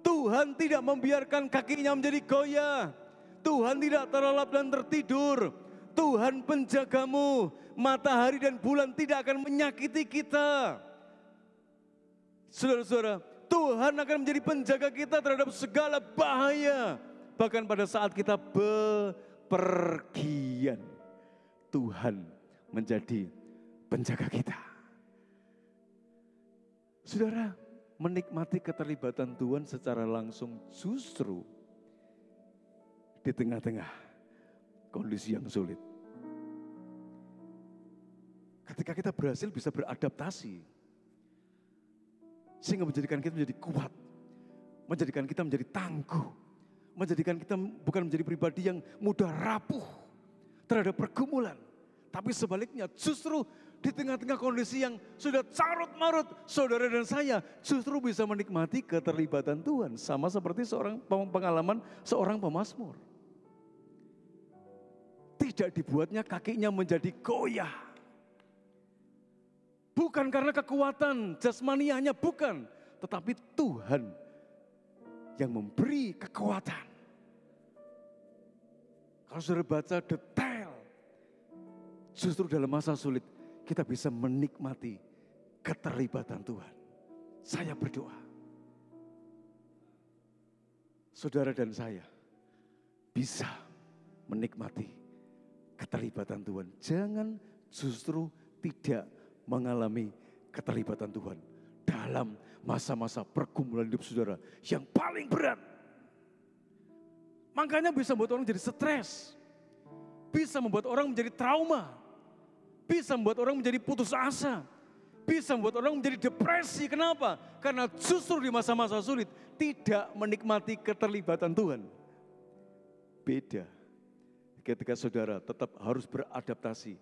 Tuhan tidak membiarkan kakinya menjadi goyah. Tuhan tidak terlelap dan tertidur. Tuhan penjagamu, matahari dan bulan tidak akan menyakiti kita. Saudara-saudara, Tuhan akan menjadi penjaga kita terhadap segala bahaya. Bahkan pada saat kita bepergian, Tuhan menjadi penjaga kita. Saudara, menikmati keterlibatan Tuhan secara langsung justru di tengah-tengah kondisi yang sulit. Ketika kita berhasil bisa beradaptasi, sehingga menjadikan kita menjadi kuat, menjadikan kita menjadi tangguh, menjadikan kita bukan menjadi pribadi yang mudah rapuh terhadap pergumulan. Tapi sebaliknya justru di tengah-tengah kondisi yang sudah carut-marut, saudara dan saya justru bisa menikmati keterlibatan Tuhan. Sama seperti pengalaman seorang pemazmur. Tidak dibuatnya kakinya menjadi goyah. Bukan karena kekuatan jasmaniahnya, bukan. Tetapi Tuhan yang memberi kekuatan. Kalau saudara baca detail, justru dalam masa sulit, kita bisa menikmati keterlibatan Tuhan. Saya berdoa, saudara dan saya bisa menikmati keterlibatan Tuhan. Jangan justru tidak mengalami keterlibatan Tuhan dalam masa-masa pergumulan hidup saudara yang paling berat. Makanya bisa membuat orang jadi stres, bisa membuat orang menjadi trauma, bisa membuat orang menjadi putus asa, bisa membuat orang menjadi depresi. Kenapa? Karena justru di masa-masa sulit tidak menikmati keterlibatan Tuhan. Beda ketika saudara tetap harus beradaptasi.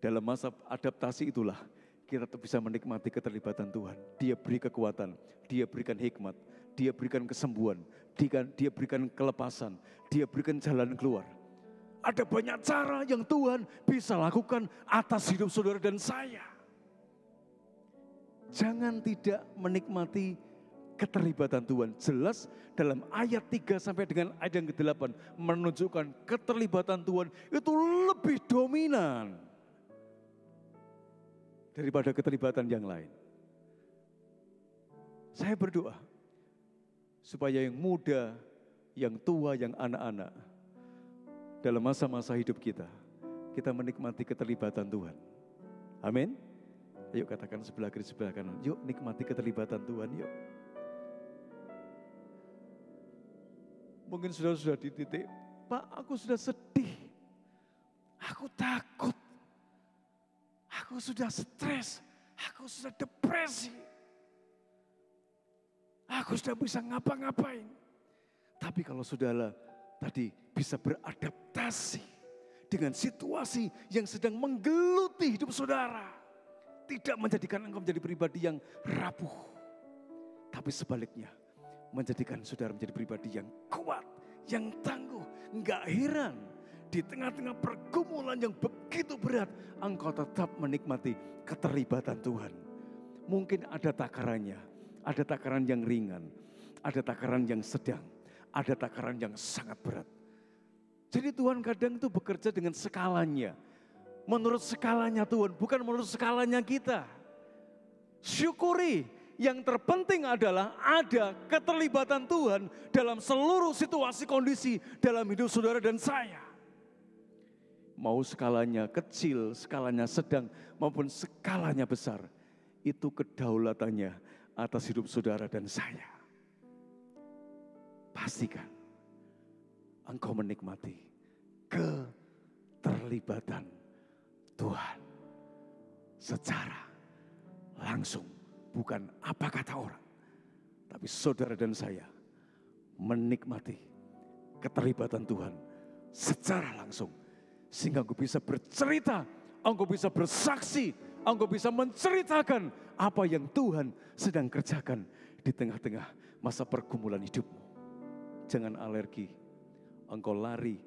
Dalam masa adaptasi itulah kita bisa menikmati keterlibatan Tuhan. Dia beri kekuatan, Dia berikan hikmat, Dia berikan kesembuhan, Dia berikan kelepasan, Dia berikan jalan keluar. Ada banyak cara yang Tuhan bisa lakukan atas hidup saudara dan saya. Jangan tidak menikmati keterlibatan Tuhan. Jelas dalam ayat 3 sampai dengan ayat yang ke-8 menunjukkan keterlibatan Tuhan itu lebih dominan daripada keterlibatan yang lain. Saya berdoa supaya yang muda, yang tua, yang anak-anak dalam masa-masa hidup kita menikmati keterlibatan Tuhan. Amin. Ayo katakan sebelah kiri sebelah kanan, yuk nikmati keterlibatan Tuhan, yuk. Mungkin sudah di titik, Pak, aku sudah sedih, aku takut, aku sudah stres, aku sudah depresi, aku sudah bisa ngapa-ngapain. Tapi kalau saudara tadi bisa beradaptasi dengan situasi yang sedang menggeluti hidup saudara, tidak menjadikan engkau menjadi pribadi yang rapuh, tapi sebaliknya menjadikan saudara menjadi pribadi yang kuat, yang tangguh. Enggak heran di tengah-tengah pergumulan yang begitu berat, engkau tetap menikmati keterlibatan Tuhan. Mungkin ada takarannya, ada takaran yang ringan, ada takaran yang sedang, ada takaran yang sangat berat. Jadi Tuhan kadang itu bekerja dengan skalanya. Menurut skalanya Tuhan, bukan menurut skalanya kita. Syukuri, yang terpenting adalah ada keterlibatan Tuhan dalam seluruh situasi kondisi dalam hidup saudara dan saya. Mau skalanya kecil, skalanya sedang, maupun skalanya besar, itu kedaulatannya atas hidup saudara dan saya. Pastikan engkau menikmati keterlibatan Tuhan secara langsung, bukan apa kata orang, tapi saudara dan saya menikmati keterlibatan Tuhan secara langsung, sehingga engkau bisa bercerita, engkau bisa bersaksi, engkau bisa menceritakan apa yang Tuhan sedang kerjakan di tengah-tengah masa pergumulan hidupmu. Jangan alergi, engkau lari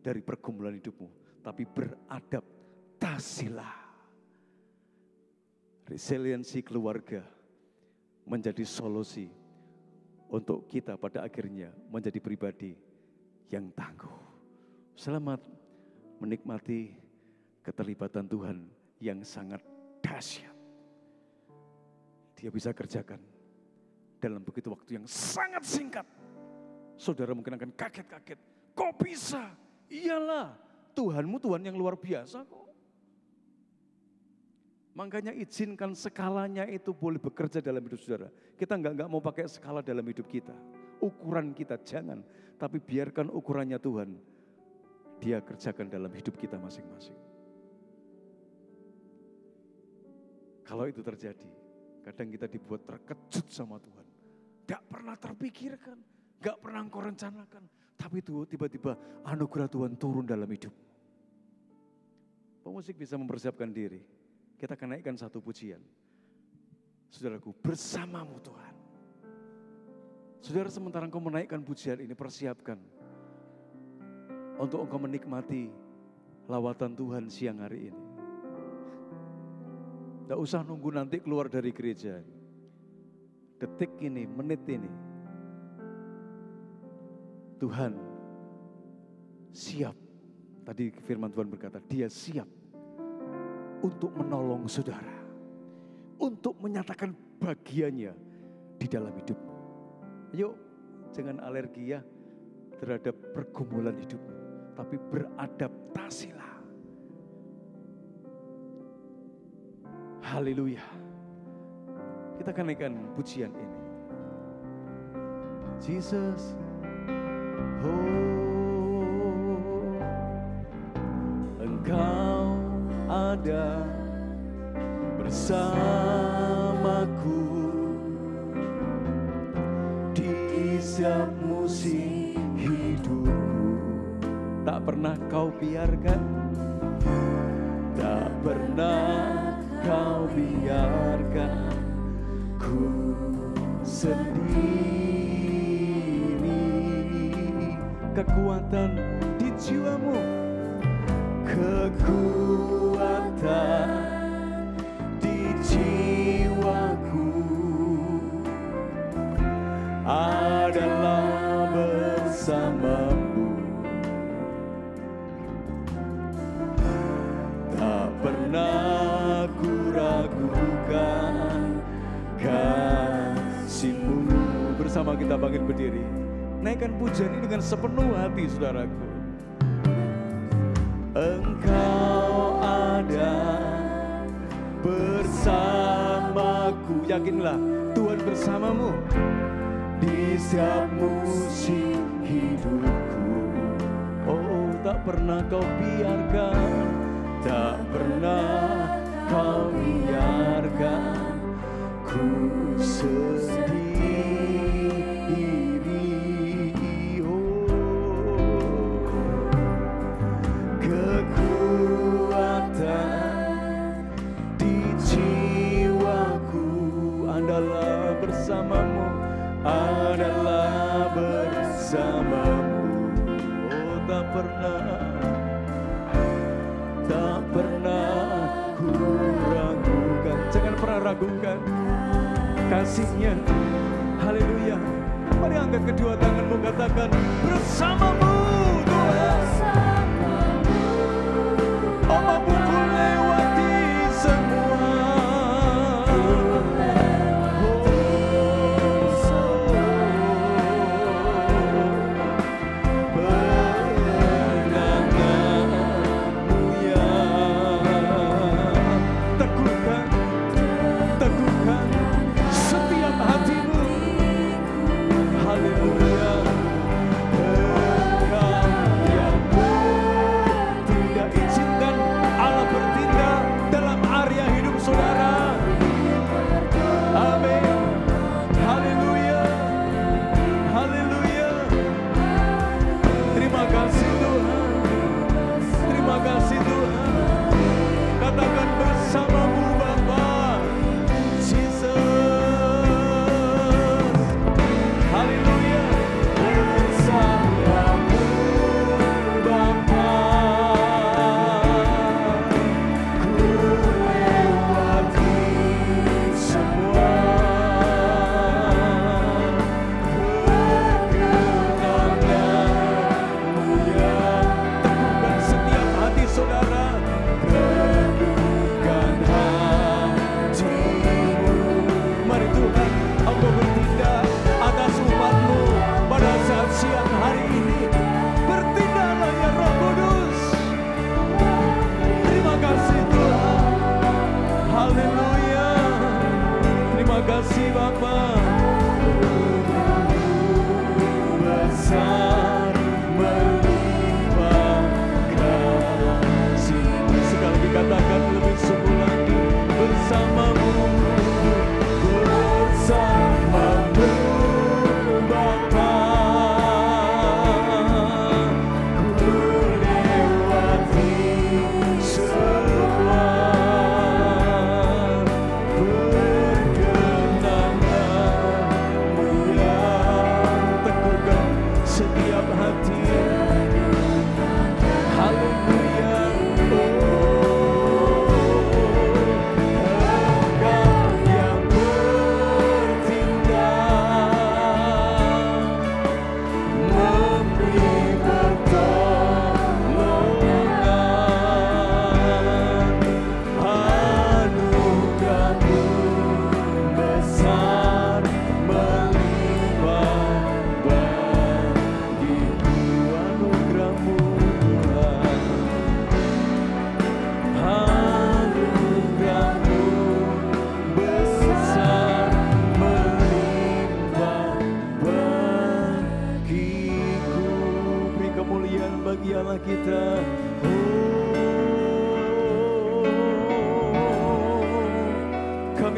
dari pergumulan hidupmu, tapi beradaptasilah. Resiliensi keluarga menjadi solusi untuk kita pada akhirnya menjadi pribadi yang tangguh. Selamat menikmati keterlibatan Tuhan yang sangat dahsyat. Dia bisa kerjakan dalam begitu waktu yang sangat singkat. Saudara mungkin akan kaget-kaget. Kok bisa? Iyalah, Tuhanmu Tuhan yang luar biasa kok. Makanya izinkan skalanya itu boleh bekerja dalam hidup saudara. Kita enggak mau pakai skala dalam hidup kita. Ukuran kita jangan, tapi biarkan ukurannya Tuhan. Dia kerjakan dalam hidup kita masing-masing. Kalau itu terjadi, kadang kita dibuat terkejut sama Tuhan. Enggak pernah terpikirkan, enggak pernah engkau rencanakan. Tapi itu tiba-tiba anugerah Tuhan turun dalam hidup. Pemusik bisa mempersiapkan diri. Kita akan naikkan satu pujian. Saudaraku, bersamamu Tuhan. Saudara, sementara engkau menaikkan pujian ini, persiapkan untuk engkau menikmati lawatan Tuhan siang hari ini. Tidak usah nunggu nanti keluar dari gereja. Detik ini, menit ini, Tuhan siap. Tadi firman Tuhan berkata, Dia siap untuk menolong saudara, untuk menyatakan bagiannya di dalam hidupmu. Ayo, jangan alergi ya terhadap pergumulan hidupmu, tapi beradaptasilah. Haleluya. Kita akan naikkan pujian ini. Jesus, oh, Engkau ada bersamaku di setiap musim hidupku. Tak pernah kau biarkan, tak pernah kau biarkan ku sendiri. Kekuatan di jiwamu, kekuatan di jiwaku adalah bersamamu. Tak pernah ku ragukan kasih-Mu. Bersama kita bangkit berdiri, naikkan pujian ini dengan sepenuh hati, saudaraku. Engkau ada bersamaku. Yakinlah Tuhan bersamamu di setiap musim hidupku. Oh, tak pernah kau biarkan, tak pernah kau biarkan ku sendiri. Oh, kekuatan di jiwaku adalah bersamamu, adalah bersamamu. Oh, tak pernah ku ragukan. Jangan pernah ragukan kasih-Nya. Haleluya. Mari angkat kedua tanganmu, katakan bersamamu Tuhan. Oh, mampu ku lewati semua. Allah kita.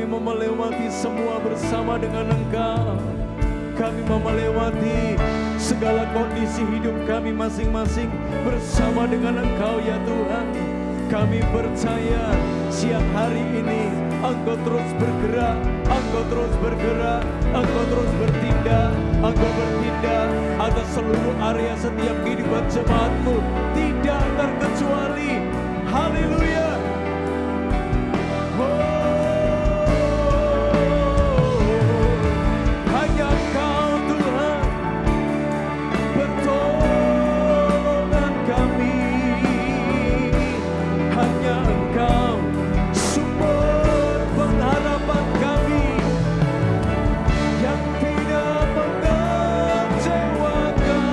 mau melewati semua bersama dengan Engkau. Kami mau melewati segala kondisi hidup kami masing-masing bersama dengan Engkau ya Tuhan. Kami percaya siang hari ini Engkau terus bergerak, Engkau terus bergerak, Engkau terus bertindak, Engkau bertindak atas seluruh area setiap kehidupan jemaat-Mu, tidak terkecuali. Haleluya. Hanya Engkau Tuhan pertolongan kami, hanya Engkau sumber pengharapan kami yang tidak mengecewakan.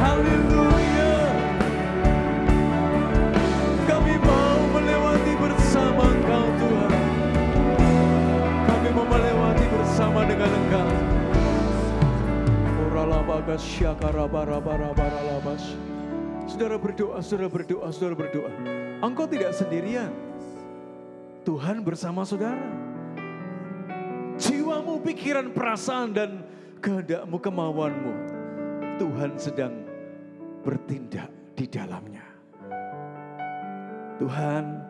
Haleluya. Kami mau melewati bersama Engkau Tuhan. Kami mau melewati bersama dengan Engkau. Saudara berdoa, saudara berdoa, saudara berdoa. Engkau tidak sendirian. Tuhan bersama saudara. Jiwamu, pikiran, perasaan, dan kehendakmu, kemauanmu, Tuhan sedang bertindak di dalamnya. Tuhan,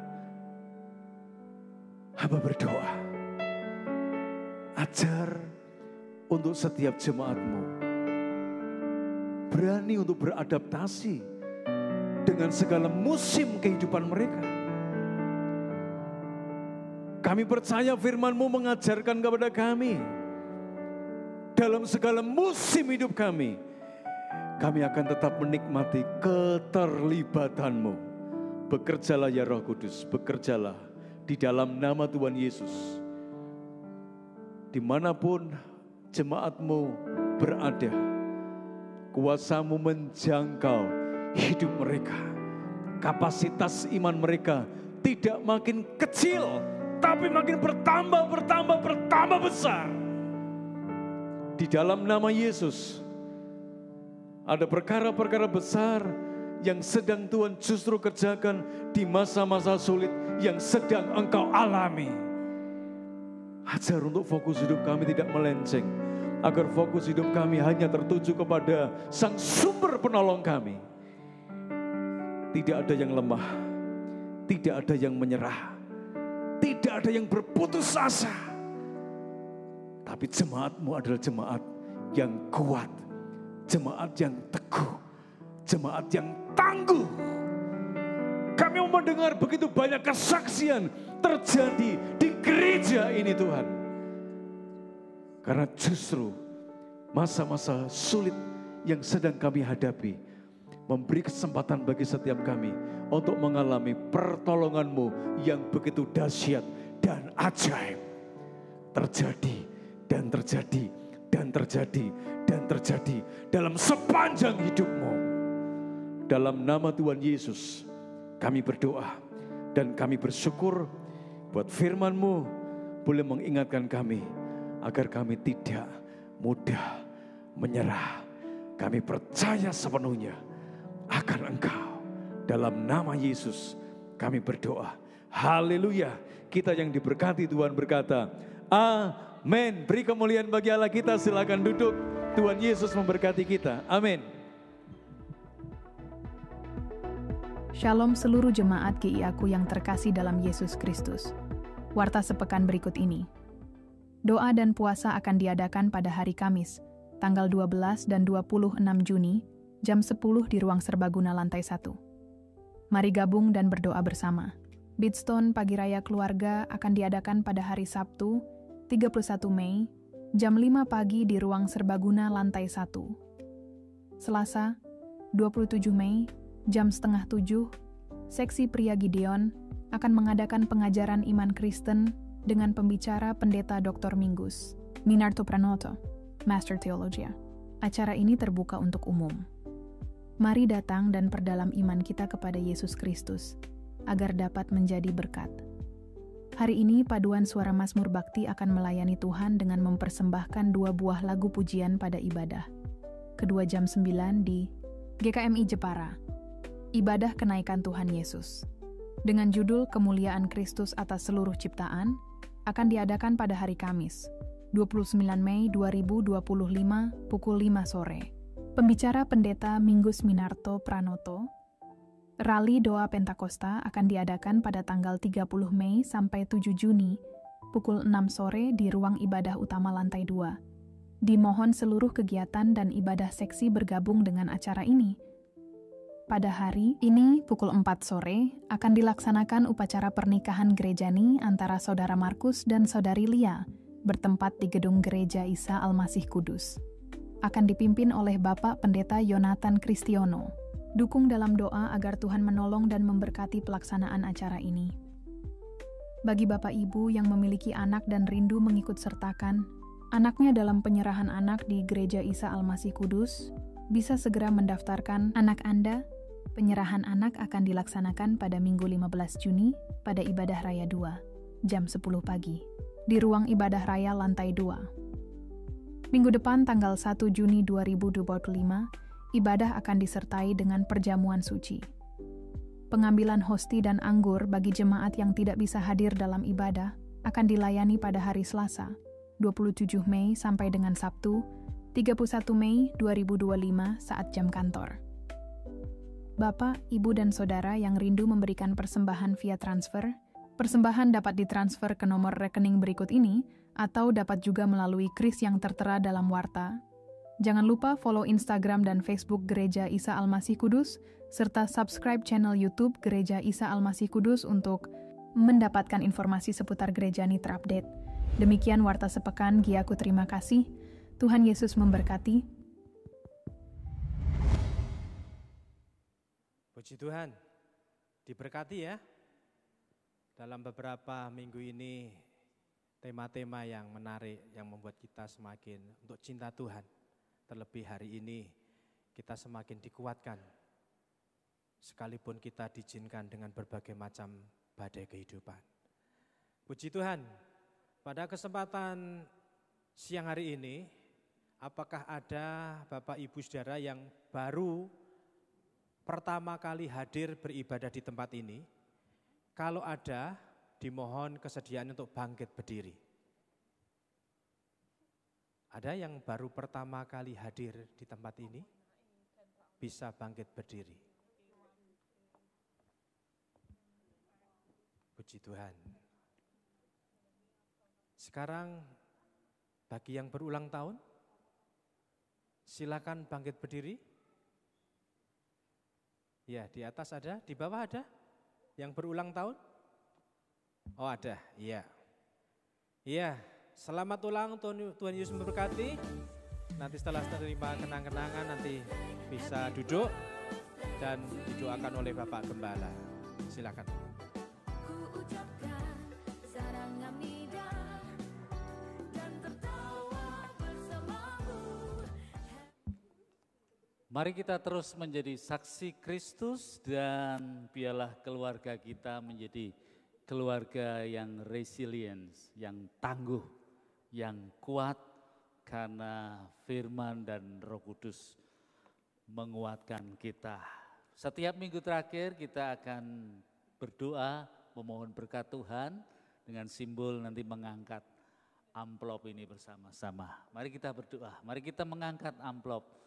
hamba berdoa, ajar untuk setiap jemaat-Mu berani untuk beradaptasi dengan segala musim kehidupan mereka. Kami percaya firman-Mu mengajarkan kepada kami, dalam segala musim hidup kami akan tetap menikmati keterlibatan-Mu. Bekerjalah ya Roh Kudus, bekerjalah di dalam nama Tuhan Yesus. Dimanapun jemaat-Mu berada, kuasa-Mu menjangkau hidup mereka. Kapasitas iman mereka tidak makin kecil, tapi makin bertambah besar. Di dalam nama Yesus, ada perkara-perkara besar yang sedang Tuhan justru kerjakan di masa-masa sulit yang sedang Engkau alami. Ajar untuk fokus hidup kami tidak melenceng, agar fokus hidup kami hanya tertuju kepada Sang Sumber penolong kami. Tidak ada yang lemah, tidak ada yang menyerah, tidak ada yang berputus asa. Tapi jemaat-Mu adalah jemaat yang kuat, jemaat yang teguh, jemaat yang tangguh. Kami mau mendengar begitu banyak kesaksian terjadi di gereja ini Tuhan. Karena justru masa-masa sulit yang sedang kami hadapi memberi kesempatan bagi setiap kami untuk mengalami pertolongan-Mu yang begitu dahsyat dan ajaib. Terjadi dan terjadi dan terjadi dan terjadi dalam sepanjang hidup-Mu. Dalam nama Tuhan Yesus kami berdoa dan kami bersyukur buat firman-Mu boleh mengingatkan kami agar kami tidak mudah menyerah. Kami percaya sepenuhnya akan Engkau. Dalam nama Yesus kami berdoa. Haleluya. Kita yang diberkati Tuhan berkata, amin. Beri kemuliaan bagi Allah kita, silakan duduk. Tuhan Yesus memberkati kita. Amin. Shalom seluruh jemaat GIA-ku yang terkasih dalam Yesus Kristus. Warta sepekan berikut ini. Doa dan puasa akan diadakan pada hari Kamis, tanggal 12 dan 26 Juni, jam 10 di ruang serbaguna lantai 1. Mari gabung dan berdoa bersama. Bidstone Pagi Raya Keluarga akan diadakan pada hari Sabtu, 31 Mei, jam 5 pagi di ruang serbaguna lantai 1. Selasa, 27 Mei, jam setengah 7, Seksi Pria Gideon akan mengadakan pengajaran iman Kristen dengan pembicara Pendeta Dr. Mingus, Minarto Pranoto, Master Theologia. Acara ini terbuka untuk umum. Mari datang dan perdalam iman kita kepada Yesus Kristus, agar dapat menjadi berkat. Hari ini Paduan Suara Mazmur Bakti akan melayani Tuhan dengan mempersembahkan 2 buah lagu pujian pada ibadah. kedua jam 9 di GKMI Jepara. Ibadah kenaikan Tuhan Yesus. Dengan judul Kemuliaan Kristus atas seluruh ciptaan, akan diadakan pada hari Kamis, 29 Mei 2025 pukul 5 sore. Pembicara Pendeta Minggus Minarto Pranoto. Rali Doa Pentakosta akan diadakan pada tanggal 30 Mei sampai 7 Juni pukul 6 sore di ruang ibadah utama lantai 2. Dimohon seluruh kegiatan dan ibadah seksi bergabung dengan acara ini. Pada hari ini, pukul 4 sore, akan dilaksanakan upacara pernikahan gerejani antara Saudara Markus dan Saudari Lia, bertempat di Gedung Gereja Isa Almasih Kudus. Akan dipimpin oleh Bapak Pendeta Yonatan Kristiono. Dukung dalam doa agar Tuhan menolong dan memberkati pelaksanaan acara ini. Bagi Bapak Ibu yang memiliki anak dan rindu mengikut sertakan, anaknya dalam penyerahan anak di Gereja Isa Almasih Kudus, bisa segera mendaftarkan anak Anda. Penyerahan anak akan dilaksanakan pada Minggu 15 Juni pada Ibadah Raya 2, jam 10 pagi, di Ruang Ibadah Raya lantai 2. Minggu depan tanggal 1 Juni 2025, ibadah akan disertai dengan perjamuan suci. Pengambilan hosti dan anggur bagi jemaat yang tidak bisa hadir dalam ibadah akan dilayani pada hari Selasa, 27 Mei sampai dengan Sabtu, 31 Mei 2025 saat jam kantor. Bapak, Ibu, dan Saudara yang rindu memberikan persembahan via transfer, persembahan dapat ditransfer ke nomor rekening berikut ini atau dapat juga melalui kris yang tertera dalam warta. Jangan lupa follow Instagram dan Facebook Gereja Isa Almasih Kudus, serta subscribe channel YouTube Gereja Isa Almasih Kudus untuk mendapatkan informasi seputar gereja ini terupdate. Demikian Warta Sepekan, Giaku terima kasih. Tuhan Yesus memberkati. Puji Tuhan, diberkati ya. Dalam beberapa minggu ini, tema-tema yang menarik, yang membuat kita semakin untuk cinta Tuhan. Terlebih hari ini, kita semakin dikuatkan. Sekalipun kita diizinkan dengan berbagai macam badai kehidupan. Puji Tuhan, pada kesempatan siang hari ini, apakah ada Bapak Ibu Saudara yang baru pertama kali hadir beribadah di tempat ini? Kalau ada, dimohon kesediaan untuk bangkit berdiri. Ada yang baru pertama kali hadir di tempat ini? Bisa bangkit berdiri. Puji Tuhan. Sekarang bagi yang berulang tahun, silakan bangkit berdiri. Ya, di atas ada, di bawah ada yang berulang tahun? Oh ada, iya. Iya, selamat ulang Tuhan Yesus memberkati. Nanti setelah terima kenang-kenangan nanti bisa duduk dan didoakan oleh Bapak Gembala. Silakan. Mari kita terus menjadi saksi Kristus dan biarlah keluarga kita menjadi keluarga yang resilient, yang tangguh, yang kuat karena firman dan Roh Kudus menguatkan kita. Setiap minggu terakhir kita akan berdoa memohon berkat Tuhan dengan simbol nanti mengangkat amplop ini bersama-sama. Mari kita berdoa, mari kita mengangkat amplop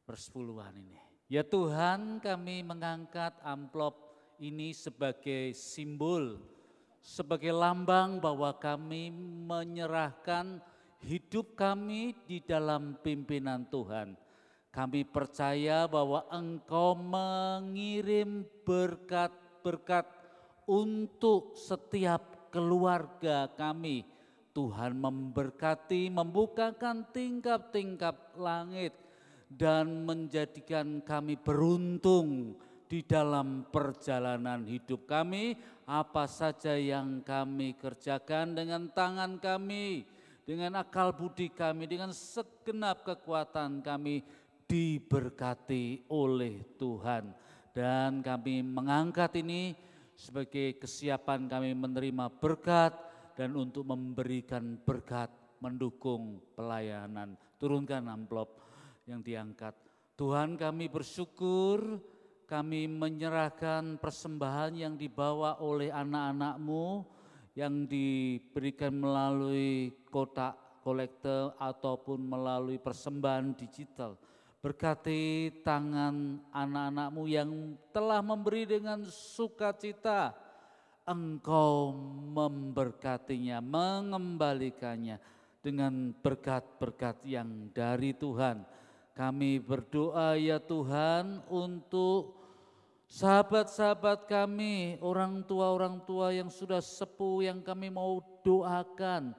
persepuluhan ini. Ya Tuhan, kami mengangkat amplop ini sebagai simbol, sebagai lambang bahwa kami menyerahkan hidup kami di dalam pimpinan Tuhan. Kami percaya bahwa Engkau mengirim berkat-berkat untuk setiap keluarga kami. Tuhan memberkati, membukakan tingkap-tingkap langit, dan menjadikan kami beruntung di dalam perjalanan hidup kami. Apa saja yang kami kerjakan dengan tangan kami, dengan akal budi kami, dengan segenap kekuatan kami diberkati oleh Tuhan. Dan kami mengangkat ini sebagai kesiapan kami menerima berkat dan untuk memberikan berkat, mendukung pelayanan. Turunkan amplop yang diangkat. Tuhan, kami bersyukur, kami menyerahkan persembahan yang dibawa oleh anak-anak-Mu yang diberikan melalui kotak kolektor ataupun melalui persembahan digital. Berkati tangan anak-anak-Mu yang telah memberi dengan sukacita. Engkau memberkatinya, mengembalikannya dengan berkat-berkat yang dari Tuhan. Kami berdoa ya Tuhan untuk sahabat-sahabat kami, orang tua yang sudah sepuh yang kami mau doakan,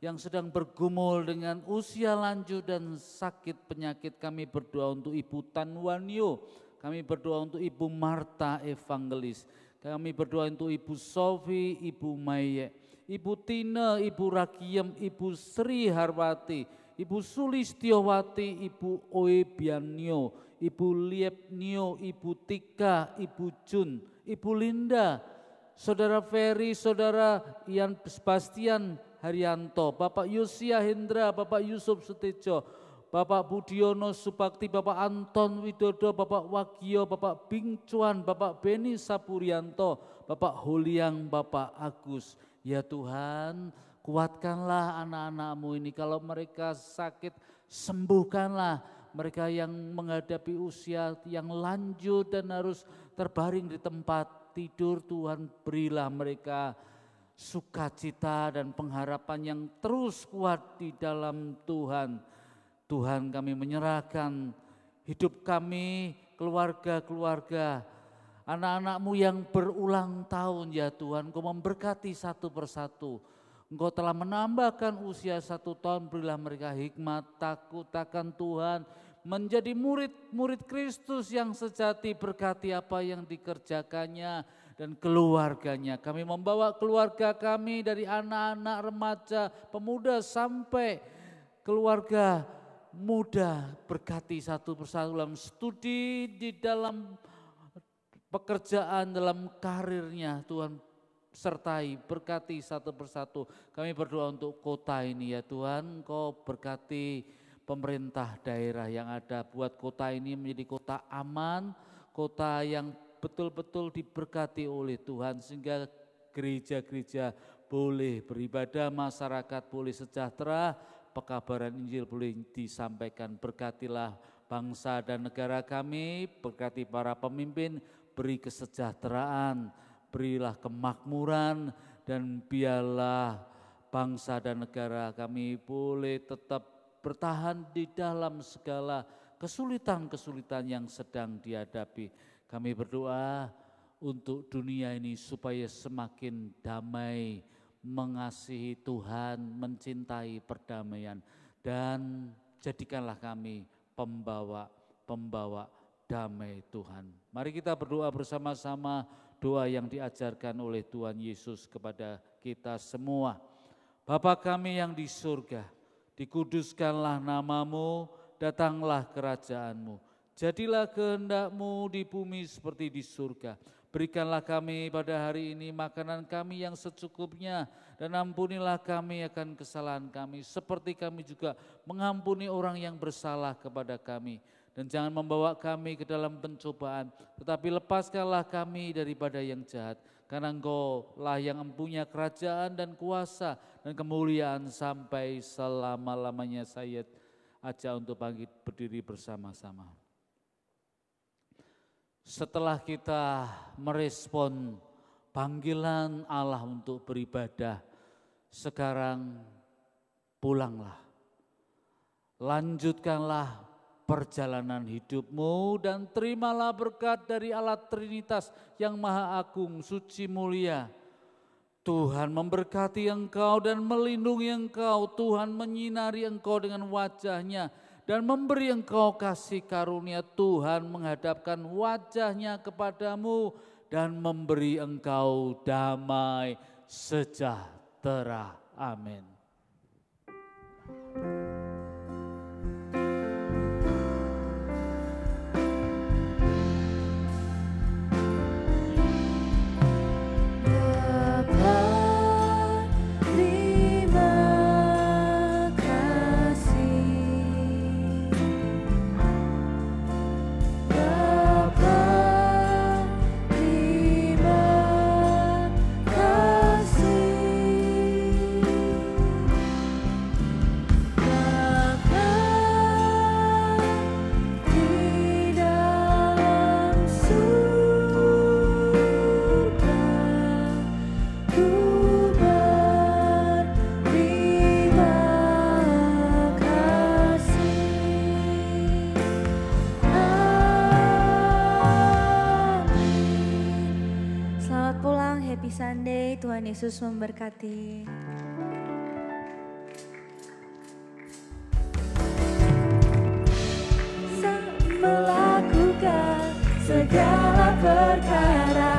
yang sedang bergumul dengan usia lanjut dan sakit penyakit. Kami berdoa untuk Ibu Tanwanyo, kami berdoa untuk Ibu Marta Evangelis, kami berdoa untuk Ibu Sofi, Ibu Maye, Ibu Tina, Ibu Rakiem, Ibu Sri Harwati, Ibu Sulistiowati, Ibu Oebianyo, Ibu Liepnio, Ibu Tika, Ibu Jun, Ibu Linda, Saudara Ferry, Saudara Ian Sebastian Haryanto, Bapak Yosia Hendra, Bapak Yusuf Sutejo, Bapak Budiono Supakti, Bapak Anton Widodo, Bapak Wagio, Bapak Bing Cuan, Bapak Beni Sapurianto, Bapak Holiang, Bapak Agus. Ya Tuhan, kuatkanlah anak-anak-Mu ini, kalau mereka sakit sembuhkanlah. Mereka yang menghadapi usia yang lanjut dan harus terbaring di tempat tidur, Tuhan berilah mereka sukacita dan pengharapan yang terus kuat di dalam Tuhan. Tuhan, kami menyerahkan hidup kami, keluarga-keluarga, anak-anak-Mu yang berulang tahun ya Tuhan. Engkau memberkati satu persatu. Engkau telah menambahkan usia 1 tahun, berilah mereka hikmat, takut akan Tuhan, menjadi murid-murid Kristus yang sejati. Berkati apa yang dikerjakannya dan keluarganya. Kami membawa keluarga kami dari anak-anak, remaja, pemuda sampai keluarga muda. Berkati satu persatu dalam studi, di dalam pekerjaan, dalam karirnya. Tuhan sertai, berkati satu persatu. Kami berdoa untuk kota ini ya Tuhan, Engkau berkati pemerintah daerah yang ada, buat kota ini menjadi kota aman, kota yang betul-betul diberkati oleh Tuhan, sehingga gereja-gereja boleh beribadah, masyarakat boleh sejahtera, pekabaran Injil boleh disampaikan. Berkatilah bangsa dan negara kami, berkati para pemimpin, beri kesejahteraan, berilah kemakmuran, dan biarlah bangsa dan negara kami boleh tetap bertahan di dalam segala kesulitan-kesulitan yang sedang dihadapi. Kami berdoa untuk dunia ini supaya semakin damai, mengasihi Tuhan, mencintai perdamaian, dan jadikanlah kami pembawa damai Tuhan. Mari kita berdoa bersama-sama doa yang diajarkan oleh Tuhan Yesus kepada kita semua. Bapa kami yang di surga, dikuduskanlah nama-Mu, datanglah kerajaan-Mu. Jadilah kehendak-Mu di bumi seperti di surga. Berikanlah kami pada hari ini makanan kami yang secukupnya, dan ampunilah kami akan kesalahan kami, seperti kami juga mengampuni orang yang bersalah kepada kami. Dan jangan membawa kami ke dalam pencobaan, tetapi lepaskanlah kami daripada yang jahat. Karena Engkau-lah yang mempunyai kerajaan dan kuasa dan kemuliaan sampai selama-lamanya. Saya ajak untuk bangkit berdiri bersama-sama. Setelah kita merespon panggilan Allah untuk beribadah, sekarang pulanglah. Lanjutkanlah perjalanan hidupmu dan terimalah berkat dari Allah Trinitas yang Maha Agung, suci, mulia. Tuhan memberkati engkau dan melindungi engkau. Tuhan menyinari engkau dengan wajah-Nya dan memberi engkau kasih karunia. Tuhan menghadapkan wajah-Nya kepadamu dan memberi engkau damai sejahtera. Amin. Tuhan Yesus memberkati. Melakukan segala perkara.